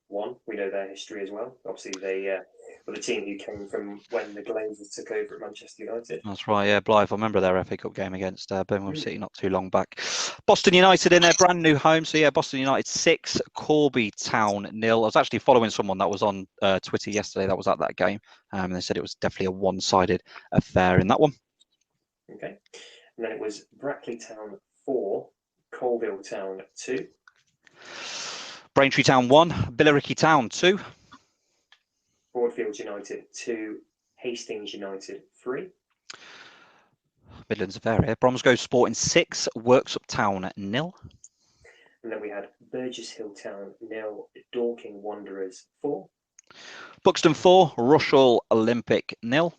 1. We know their history as well. Obviously, they were the team who came from when the Glazers took over at Manchester United. That's right, yeah, Blythe. I remember their FA Cup game against Birmingham City not too long back. Boston United in their brand new home. So yeah, Boston United 6, Corby Town 0. I was actually following someone that was on Twitter yesterday that was at that game. And they said it was definitely a one-sided affair in that one. Okay. And then it was Brackley Town 4, Colville Town 2. Braintree Town 1, Billericay Town 2. Broadfield United 2, Hastings United 3. Midlands affair here. Bromsgrove Sporting 6, Worksop Town 0. And then we had Burgess Hill Town 0, Dorking Wanderers 4. Buxton 4, Rushall Olympic 0.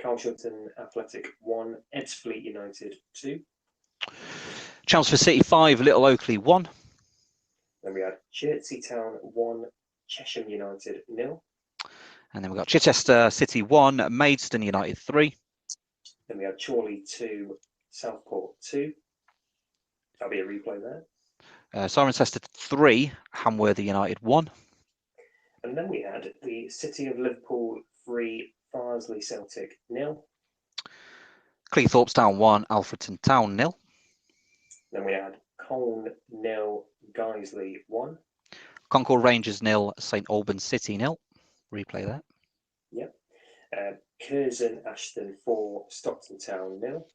Carshalton Athletic 1, Ebbsfleet United 2. Chelmsford City 5, Little Oakley 1. Then we had Chertsey Town 1, Chesham United 0. And then we've got Chichester City 1, Maidstone United 3. Then we had Chorley 2, Southport 2. That'll be a replay there. Cirencester 3, Hamworthy United 1. And then we had the City of Liverpool 3, Farsley Celtic 0. Cleethorpes Town 1, Alfreton Town 0. Then we had Colne 0, Guiseley 1. Concord Rangers 0, St Albans City 0. Replay there. Yep. Curzon Ashton 4, Stockton Town 0.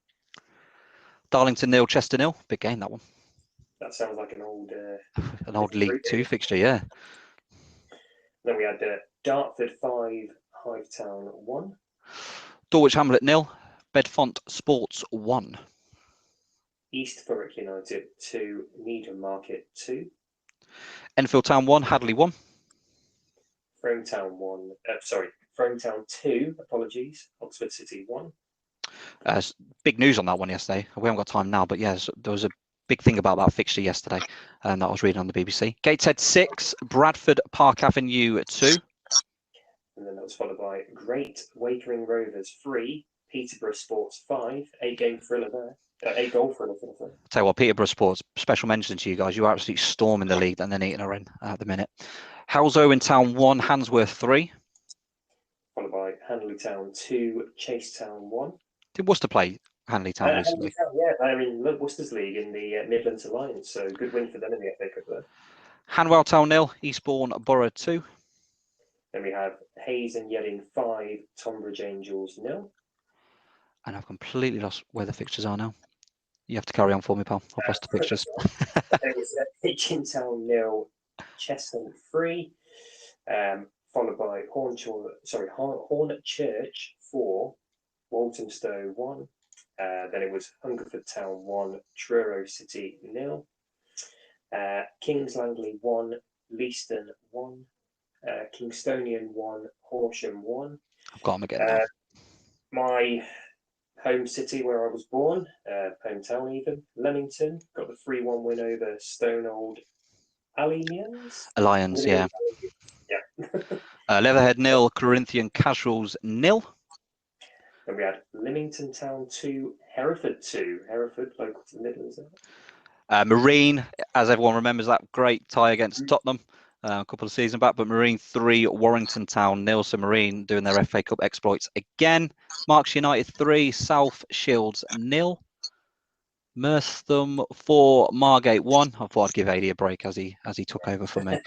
Darlington 0, Chester 0. Big game, that one. That sounds like an old League 2 fixture, yeah. Then we had Dartford 5, Hive Town 1. Dulwich Hamlet 0, Bedfont Sports 1. East Thurrock United 2, Needham Market 2. Enfield Town 1, Hadley 1. Frome Town 2, apologies, Oxford City 1. Big news on that one yesterday. We haven't got time now, but yes, there was a big thing about that fixture yesterday that I was reading on the BBC. Gateshead 6, Bradford Park Avenue 2. And then that was followed by Great Wakering Rovers 3, Peterborough Sports 5, 8-game thriller there. 8-goal thriller for the thing. Tell you what, Peterborough Sports, special mention to you guys. You are absolutely storming the league and then eating her in at the minute. Howes Owen Town 1, Handsworth 3. Followed by Hanley Town 2, Chase Town 1. Did Worcester play Hanley Town recently? Yeah, they're in Worcester's League in the Midlands Alliance, so good win for them in the FA Cup there. Hanwell Town 0, Eastbourne Borough 2. Then we have Hayes and Yedding 5, Tonbridge Angels 0. And I've completely lost where the fixtures are now. You have to carry on for me, pal. I've lost the fixtures. There was Hitchin Town 0, Chestnut 3, followed by Hornchurch 4, Walthamstow 1. Then it was Hungerford Town 1, Truro City 0. Kings Langley 1, Leiston 1. Kingstonian 1, Horsham 1. I've got them again now. My home city where I was born, hometown even, Leamington, got the 3-1 win over Stoneold Alliance, yeah. Leatherhead 0, Corinthian Casuals 0. Then we had Leamington Town 2, Hereford 2. Hereford, local to the Midlands. Marine, as everyone remembers, that great tie against Tottenham a couple of seasons back, but Marine 3, Warrington Town 0. So Marine doing their FA Cup exploits again. Marks United 3, South Shields 0. Merstham 4, Margate 1. I thought I'd give Adie a break as he took over for me.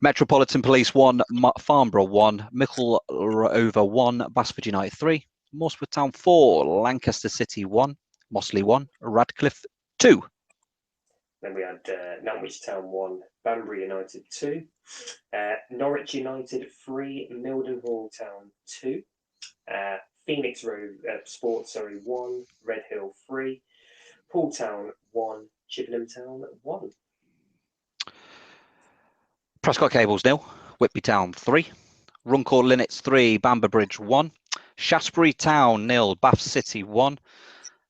Metropolitan Police 1, Farnborough 1, Mickleover 1, Basford United 3, Morsworth Town 4, Lancaster City 1, Mossley 1, Radcliffe 2. Then we had Nantwich Town 1, Banbury United 2, Norwich United 3, Mildenhall Town 2, Phoenix Road Sports 1, Redhill 3, Poole Town 1, Chippenham Town 1. Prescott Cables 0, Whitby Town 3, Runcorn Linnets 3, Bamber Bridge 1, Shaftesbury Town 0, Bath City 1,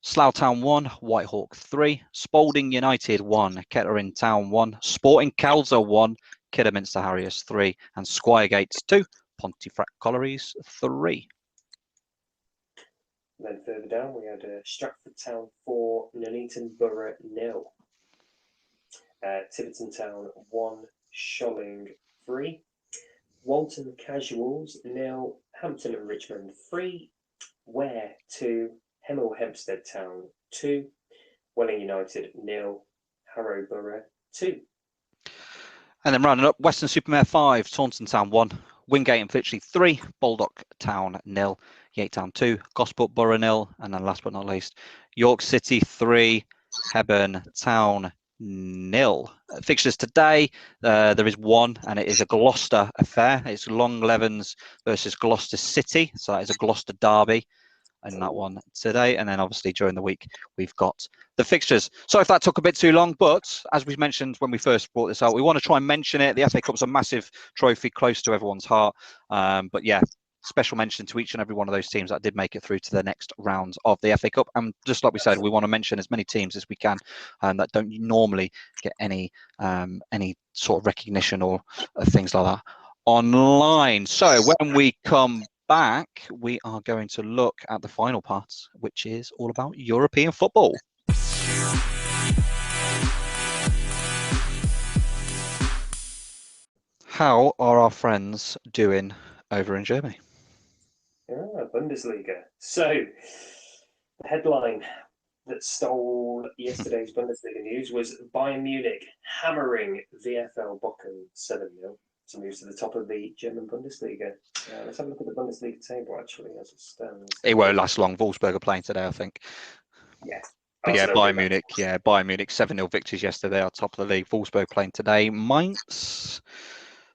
Slough Town 1, Whitehawk 3, Spalding United 1, Kettering Town 1, Sporting Calder 1, Kidderminster Harriers 3, and Squiregates 2, Pontefract Collieries 3. And then further down we had Stratford Town 4, Nuneaton Borough 0, Tiverton Town 1, Sholing 3, Walton Casuals 0, Hampton and Richmond 3, Ware 2, Hemel Hempstead Town 2, Welling United 0, Harrow Borough 2. And then rounding up, Western Supermare 5, Taunton Town 1, Wingate and Fitchley 3, Baldock Town 0, Yate Town 2, Gosport Borough 0, and then last but not least, York City 3, Hebburn Town 0. Fixtures today, there is one, and it is a Gloucester affair. It's Long Levens versus Gloucester City, so that is a Gloucester derby in that one today. And then obviously during the week, we've got the fixtures. So if that took a bit too long, but as we mentioned when we first brought this out, we want to try and mention it. The FA Cup's a massive trophy close to everyone's heart. But yeah, special mention to each and every one of those teams that did make it through to the next round of the FA Cup. And just like we said, we want to mention as many teams as we can that don't normally get any sort of recognition or things like that online. So when we come back, we are going to look at the final part, which is all about European football. How are our friends doing over in Germany? Yeah, Bundesliga. So, the headline that stole yesterday's Bundesliga news was Bayern Munich hammering VfL Bochum 7-0 to move to the top of the German Bundesliga. Let's have a look at the Bundesliga table, actually, as it stands. It won't last long. Wolfsburg are playing today, I think. Yeah. But yeah, Bayern Munich 7-0 victories yesterday, are top of the league. Wolfsburg playing today. Mainz,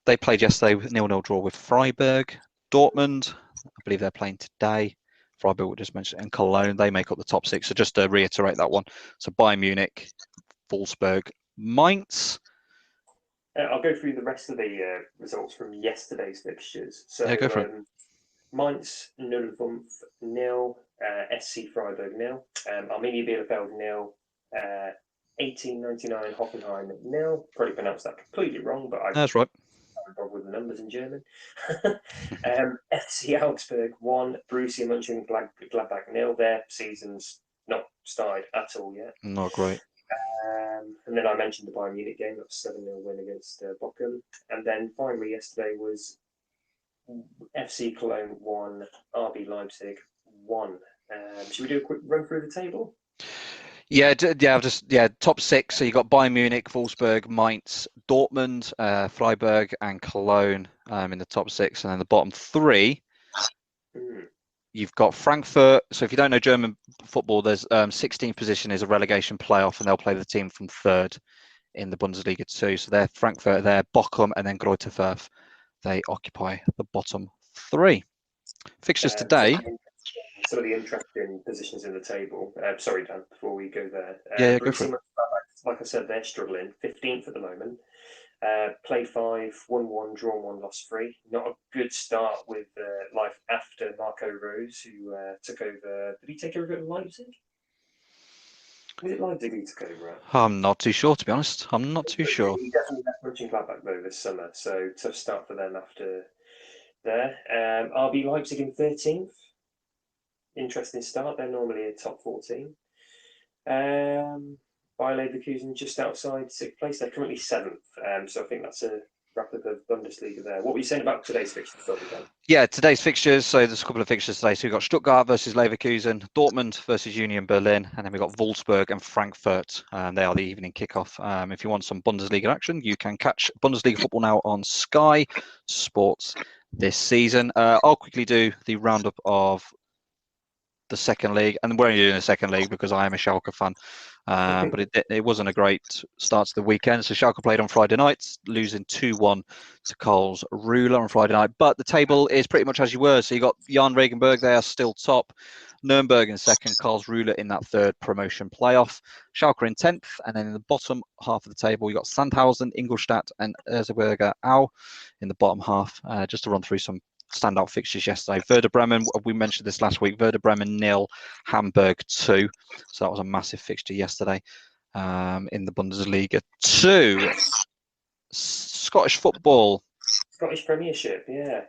they played yesterday with 0-0 draw with Freiburg. Dortmund, I believe they're playing today. Freiburg, we just mentioned, and Cologne, they make up the top six. So just to reiterate that one. So Bayern Munich, Wolfsburg, Mainz. I'll go through the rest of the results from yesterday's fixtures. So, Yeah, go for it. Mainz 0-0, SC Freiburg 0, Arminia Bielefeld 0, 1899 Hoffenheim 0. Probably pronounced that completely wrong, but That's right. I'm involved with the numbers in German. FC Augsburg 1, Borussia Mönchengladbach 0. Their season's not started at all yet. Not great. And then I mentioned the Bayern Munich game, that was 7-0 win against Bochum. And then finally yesterday was FC Cologne 1, RB Leipzig 1. Should we do a quick run through the table? Top six. So you got Bayern Munich, Wolfsburg, Mainz, Dortmund, Freiburg, and Cologne in the top six, and then the bottom three. You've got Frankfurt. So if you don't know German football, there's 16th position is a relegation playoff, and they'll play the team from third in the Bundesliga too. So they're Frankfurt, they're Bochum, and then Greuther Fürth. They occupy the bottom three. Fixtures today. Some of the interesting positions in the table. Sorry, Dan, before we go Go there. for it. Like I said, they're struggling. 15th at the moment. Played 5, won 1, drawn 1, lost 3. Not a good start with life after Marco Rose, who took over. Did he take over at Leipzig? Was it Leipzig he took over at? I'm not too sure, to be honest. I'm not too sure. He definitely left Mönchengladbach though this summer, so tough start for them after there. RB Leipzig in 13th. Interesting start. They're normally a top 14. Bayer Leverkusen just outside 6th place. They're currently 7th. So I think that's a wrap-up of Bundesliga there. What were you saying about today's fixtures, Dan? Yeah, today's fixtures. So there's a couple of fixtures today. So we've got Stuttgart versus Leverkusen, Dortmund versus Union Berlin, and then we've got Wolfsburg and Frankfurt. They are the evening kickoff. If you want some Bundesliga action, you can catch Bundesliga football now on Sky Sports this season. I'll quickly do the roundup of the second league, and we're only doing the second league because I am a Schalke fan. But it wasn't a great start to the weekend. So Schalke played on Friday night, losing 2-1 to Karlsruhe on Friday night. But the table is pretty much as you were. So you got Jan Regenberg, they are still top. Nuremberg in second, Karlsruhe in that third promotion playoff. Schalke in 10th, and then in the bottom half of the table, you got Sandhausen, Ingolstadt, and Erzgebirge Aue in the bottom half. Just to run through some standout fixtures yesterday. Werder Bremen, we mentioned this last week, Werder Bremen 0, Hamburg 2. So that was a massive fixture yesterday in the Bundesliga 2. Scottish football. Scottish Premiership, yeah.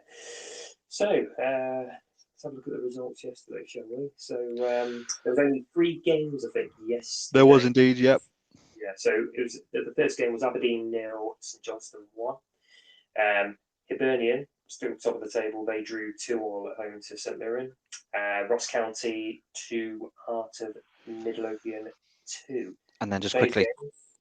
So, let's have a look at the results yesterday, shall we? So, there was only 3 games, I think, yesterday. There was indeed, yep. Yeah, so it was the first game was Aberdeen 0, St Johnstone 1. Hibernian, still top of the table, they drew 2-2 at home to St Mirren. Ross County 2, Heart of Midlothian 2. And then just quickly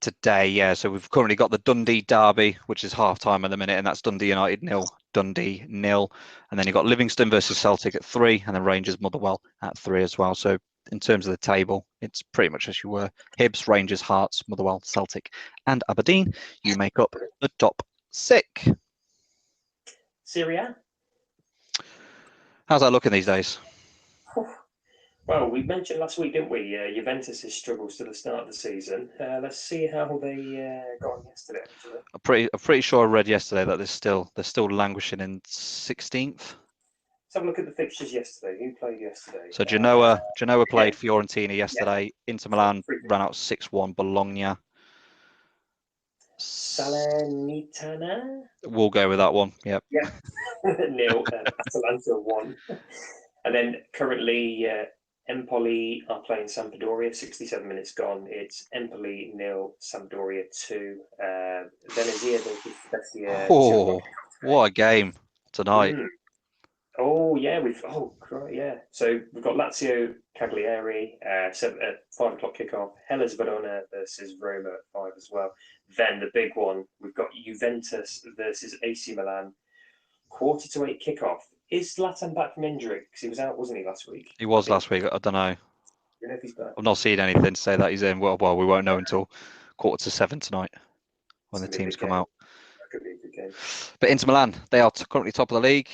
today, so we've currently got the Dundee derby, which is half time at the minute, and that's Dundee United 0, Dundee 0. And then you've got Livingston versus Celtic at 3, and then Rangers Motherwell at 3 as well. So in terms of the table, it's pretty much as you were. Hibs, Rangers, Hearts, Motherwell, Celtic, and Aberdeen. You make up the top 6. Serie A. How's that looking these days? Well, we mentioned last week, didn't we? Juventus' struggles to the start of the season. Let's see how they got on yesterday. Actually. I'm pretty sure I read yesterday that they're still languishing in 16th. Let's have a look at the fixtures yesterday. Who played yesterday? So Genoa played Fiorentina yesterday. Inter Milan ran out 6-1 Bologna. Salernitana. We'll go with that one. Yep. Yeah. 0. Atalanta 1. And then currently Empoli are playing Sampdoria. 67 minutes gone. It's Empoli 0, Sampdoria 2. Venezia versus Spezia 2 o'clock. What a game tonight. Oh yeah, yeah. So we've got Lazio Cagliari, 5 o'clock kickoff. Hellas Verona versus Roma at 5 as well. Then the big one, we've got Juventus versus AC Milan, 7:45 kickoff. Is Zlatan back from injury? Because he was out, wasn't he, last week? He was last week. I don't know. You know if he's back? I've not seen anything to say that he's in. Well, we won't know until 7:15 tonight when the teams come out. That could be a good game. But Inter Milan, they are currently top of the league.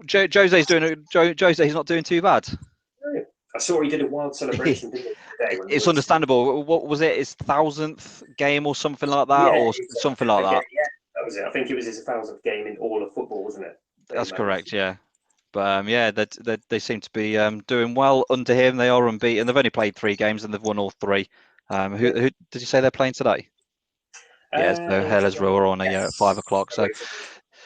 Jose's not doing too bad. I saw he did a wild celebration, didn't he? Today it's understandable. What was it? His 1,000th game or something like that, or something like that. Yeah, that was it. I think it was his 1,000th game in all of football, wasn't it? That's correct. Yeah, but they seem to be doing well under him. They are unbeaten. They've only played 3 games and they've won all 3. Who did you say they're playing today? Yes, Hellas Verona at 5 o'clock. So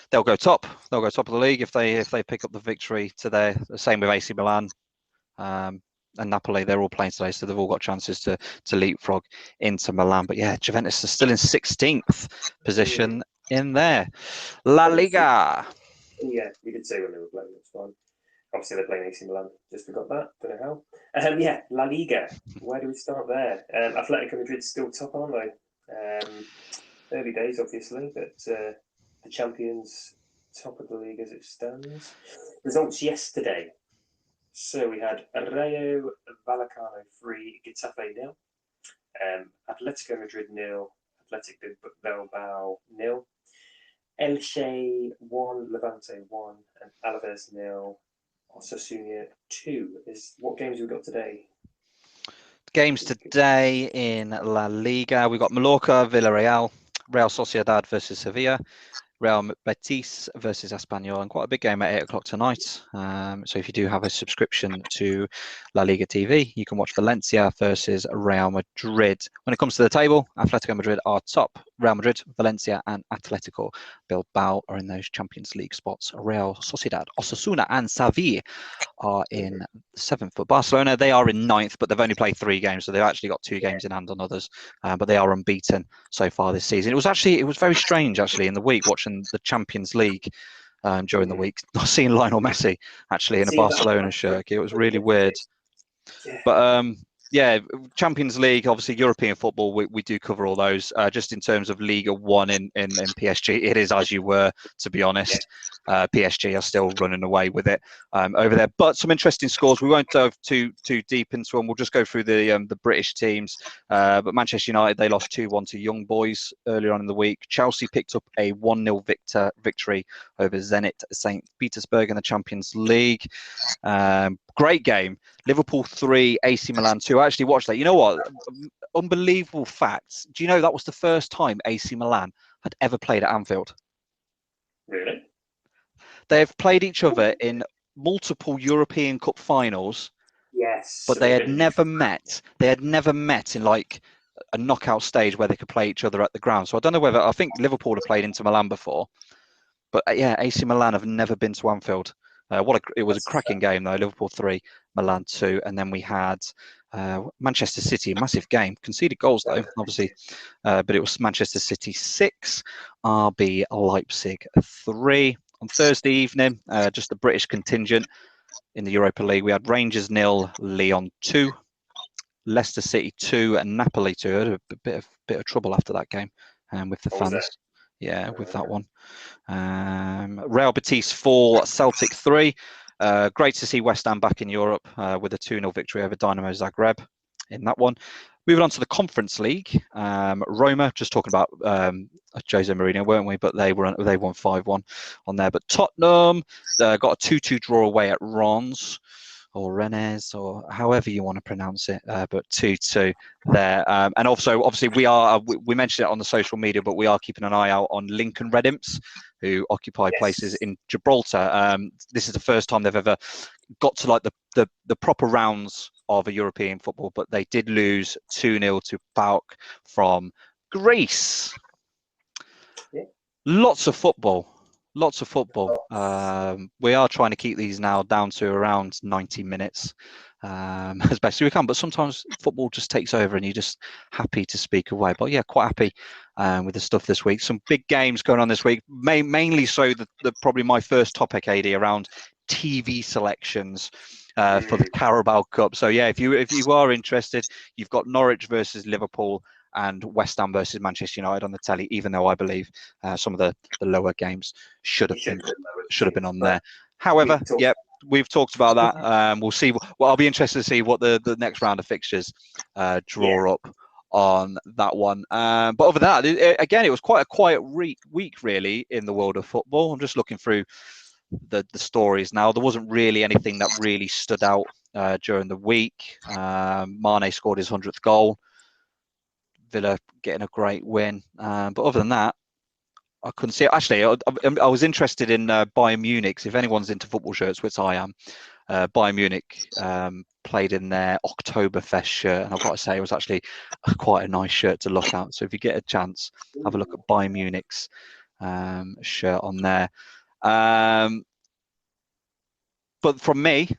they'll go top. They'll go top of the league if they pick up the victory today. The same with AC Milan and Napoli. They're all playing today, so they've all got chances to leapfrog into Milan. But yeah, Juventus is still in 16th position in there. La Liga. Yeah, you did say when they were playing. That's fine. Obviously, they're playing AC Milan. Just forgot that. Don't know how. Yeah, La Liga. Where do we start there? Atletico Madrid's still top, aren't they? Early days, obviously, but the champions top of the league as it stands. Results yesterday. So we had Rayo Vallecano 3, Getafe 0. Atletico Madrid 0, Athletic Bilbao 0. Elche 1, Levante 1, and Alaves 0, Osasuna 2. What games have we got today? Games today in La Liga. We've got Mallorca, Villarreal, Real Sociedad versus Sevilla, Real Betis versus Espanyol, and quite a big game at 8 o'clock tonight. So if you do have a subscription to La Liga TV, you can watch Valencia versus Real Madrid. When it comes to the table, Atletico Madrid are top. Real Madrid, Valencia, and Atletico Bilbao are in those Champions League spots. Real Sociedad, Osasuna, and Sevilla are in 7th. But Barcelona, they are in 9th, but they've only played 3 games, so they've actually got 2 games in hand on others. But they are unbeaten so far this season. It was very strange actually in the week watching the Champions League during the week, not seeing Lionel Messi actually in a Barcelona shirt. It was really weird. But yeah, Champions League, obviously European football, we do cover all those. Just in terms of Liga 1 in PSG, it is as you were, to be honest. PSG are still running away with it over there. But some interesting scores. We won't dive too deep into them. We'll just go through the British teams. But Manchester United, they lost 2-1 to Young Boys earlier on in the week. Chelsea picked up a 1-0 victory over Zenit St. Petersburg in the Champions League. Great game. Liverpool 3, AC Milan 2. I actually watched that. You know what? Unbelievable facts. Do you know that was the first time AC Milan had ever played at Anfield? Really? They have played each other in multiple European Cup finals. Yes. But they had never met. They had never met in like a knockout stage where they could play each other at the ground. So I don't know whether, I think Liverpool have played into Milan before. But yeah, AC Milan have never been to Anfield. It was a cracking game though. Liverpool 3, Milan 2, and then we had Manchester City, a massive game. Conceded goals though, obviously, but it was Manchester City 6, RB Leipzig 3. On Thursday evening, just the British contingent in the Europa League, we had Rangers 0, Lyon 2, Leicester City 2, and Napoli 2. Had a bit of trouble after that game with the fans. Yeah, with that one. Real Betis 4, Celtic 3. Great to see West Ham back in Europe with a 2-0 victory over Dynamo Zagreb in that one. Moving on to the Conference League, Roma, just talking about Jose Mourinho, weren't we? But they won 5-1 on there. But Tottenham got a 2-2 draw away at Rennes, or Rennes, or however you want to pronounce it, but 2-2 there. And also, obviously, we mentioned it on the social media, but we are keeping an eye out on Lincoln Red Imps, who occupy places in Gibraltar. This is the first time they've ever got to like the proper rounds of a European football, but they did lose 2-0 to PAOK from Greece. Lots of football. Lots of football. We are trying to keep these now down to around 90 minutes as best we can. But sometimes football just takes over and you're just happy to speak away. But yeah, quite happy with the stuff this week. Some big games going on this week. Mainly so the probably my first topic, Adie, around TV selections for the Carabao Cup. So yeah, if you are interested, you've got Norwich versus Liverpool and West Ham versus Manchester United on the telly, even though I believe some of the lower games should have been on there. However, yeah, we've talked about that. We'll see. Well, I'll be interested to see what the next round of fixtures draw up on that one. But other than that, again, it was quite a quiet week really in the world of football. I'm just looking through the stories now. There wasn't really anything that really stood out during the week. Mane scored his 100th goal. Villa getting a great win. But other than that, I couldn't see it. Actually, I was interested in Bayern Munich. If anyone's into football shirts, which I am, Bayern Munich played in their Oktoberfest shirt. And I've got to say, it was actually quite a nice shirt to look at. So if you get a chance, have a look at Bayern Munich's shirt on there. But from me,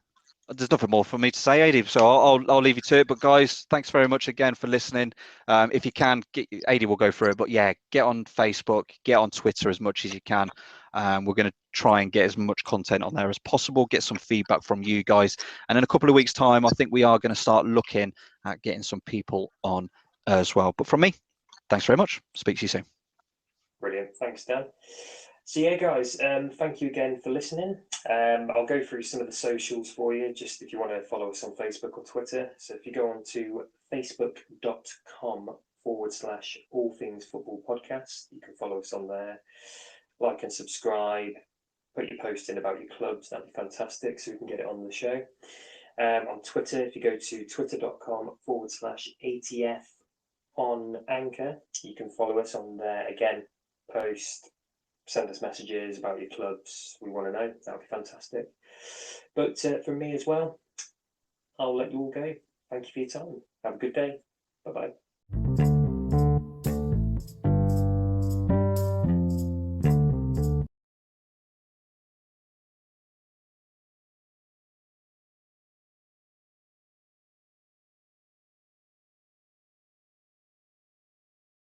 there's nothing more for me to say, Adie. So I'll leave you to it. But guys, thanks very much again for listening. If you can, Adie will go through it. But yeah, get on Facebook, get on Twitter as much as you can. We're going to try and get as much content on there as possible. Get some feedback from you guys. And in a couple of weeks' time, I think we are going to start looking at getting some people on as well. But from me, thanks very much. Speak to you soon. Brilliant. Thanks, Dan. So yeah, guys, thank you again for listening. I'll go through some of the socials for you, just if you want to follow us on Facebook or Twitter. So if you go on to facebook.com/all things football podcast, you can follow us on there. Like and subscribe. Put your post in about your clubs. That'd be fantastic, so we can get it on the show. On Twitter, if you go to twitter.com/ATF on Anchor, you can follow us on there again. Post. Send us messages about your clubs. We want to know. That would be fantastic. But from me as well, I'll let you all go. Thank you for your time. Have a good day. Bye-bye.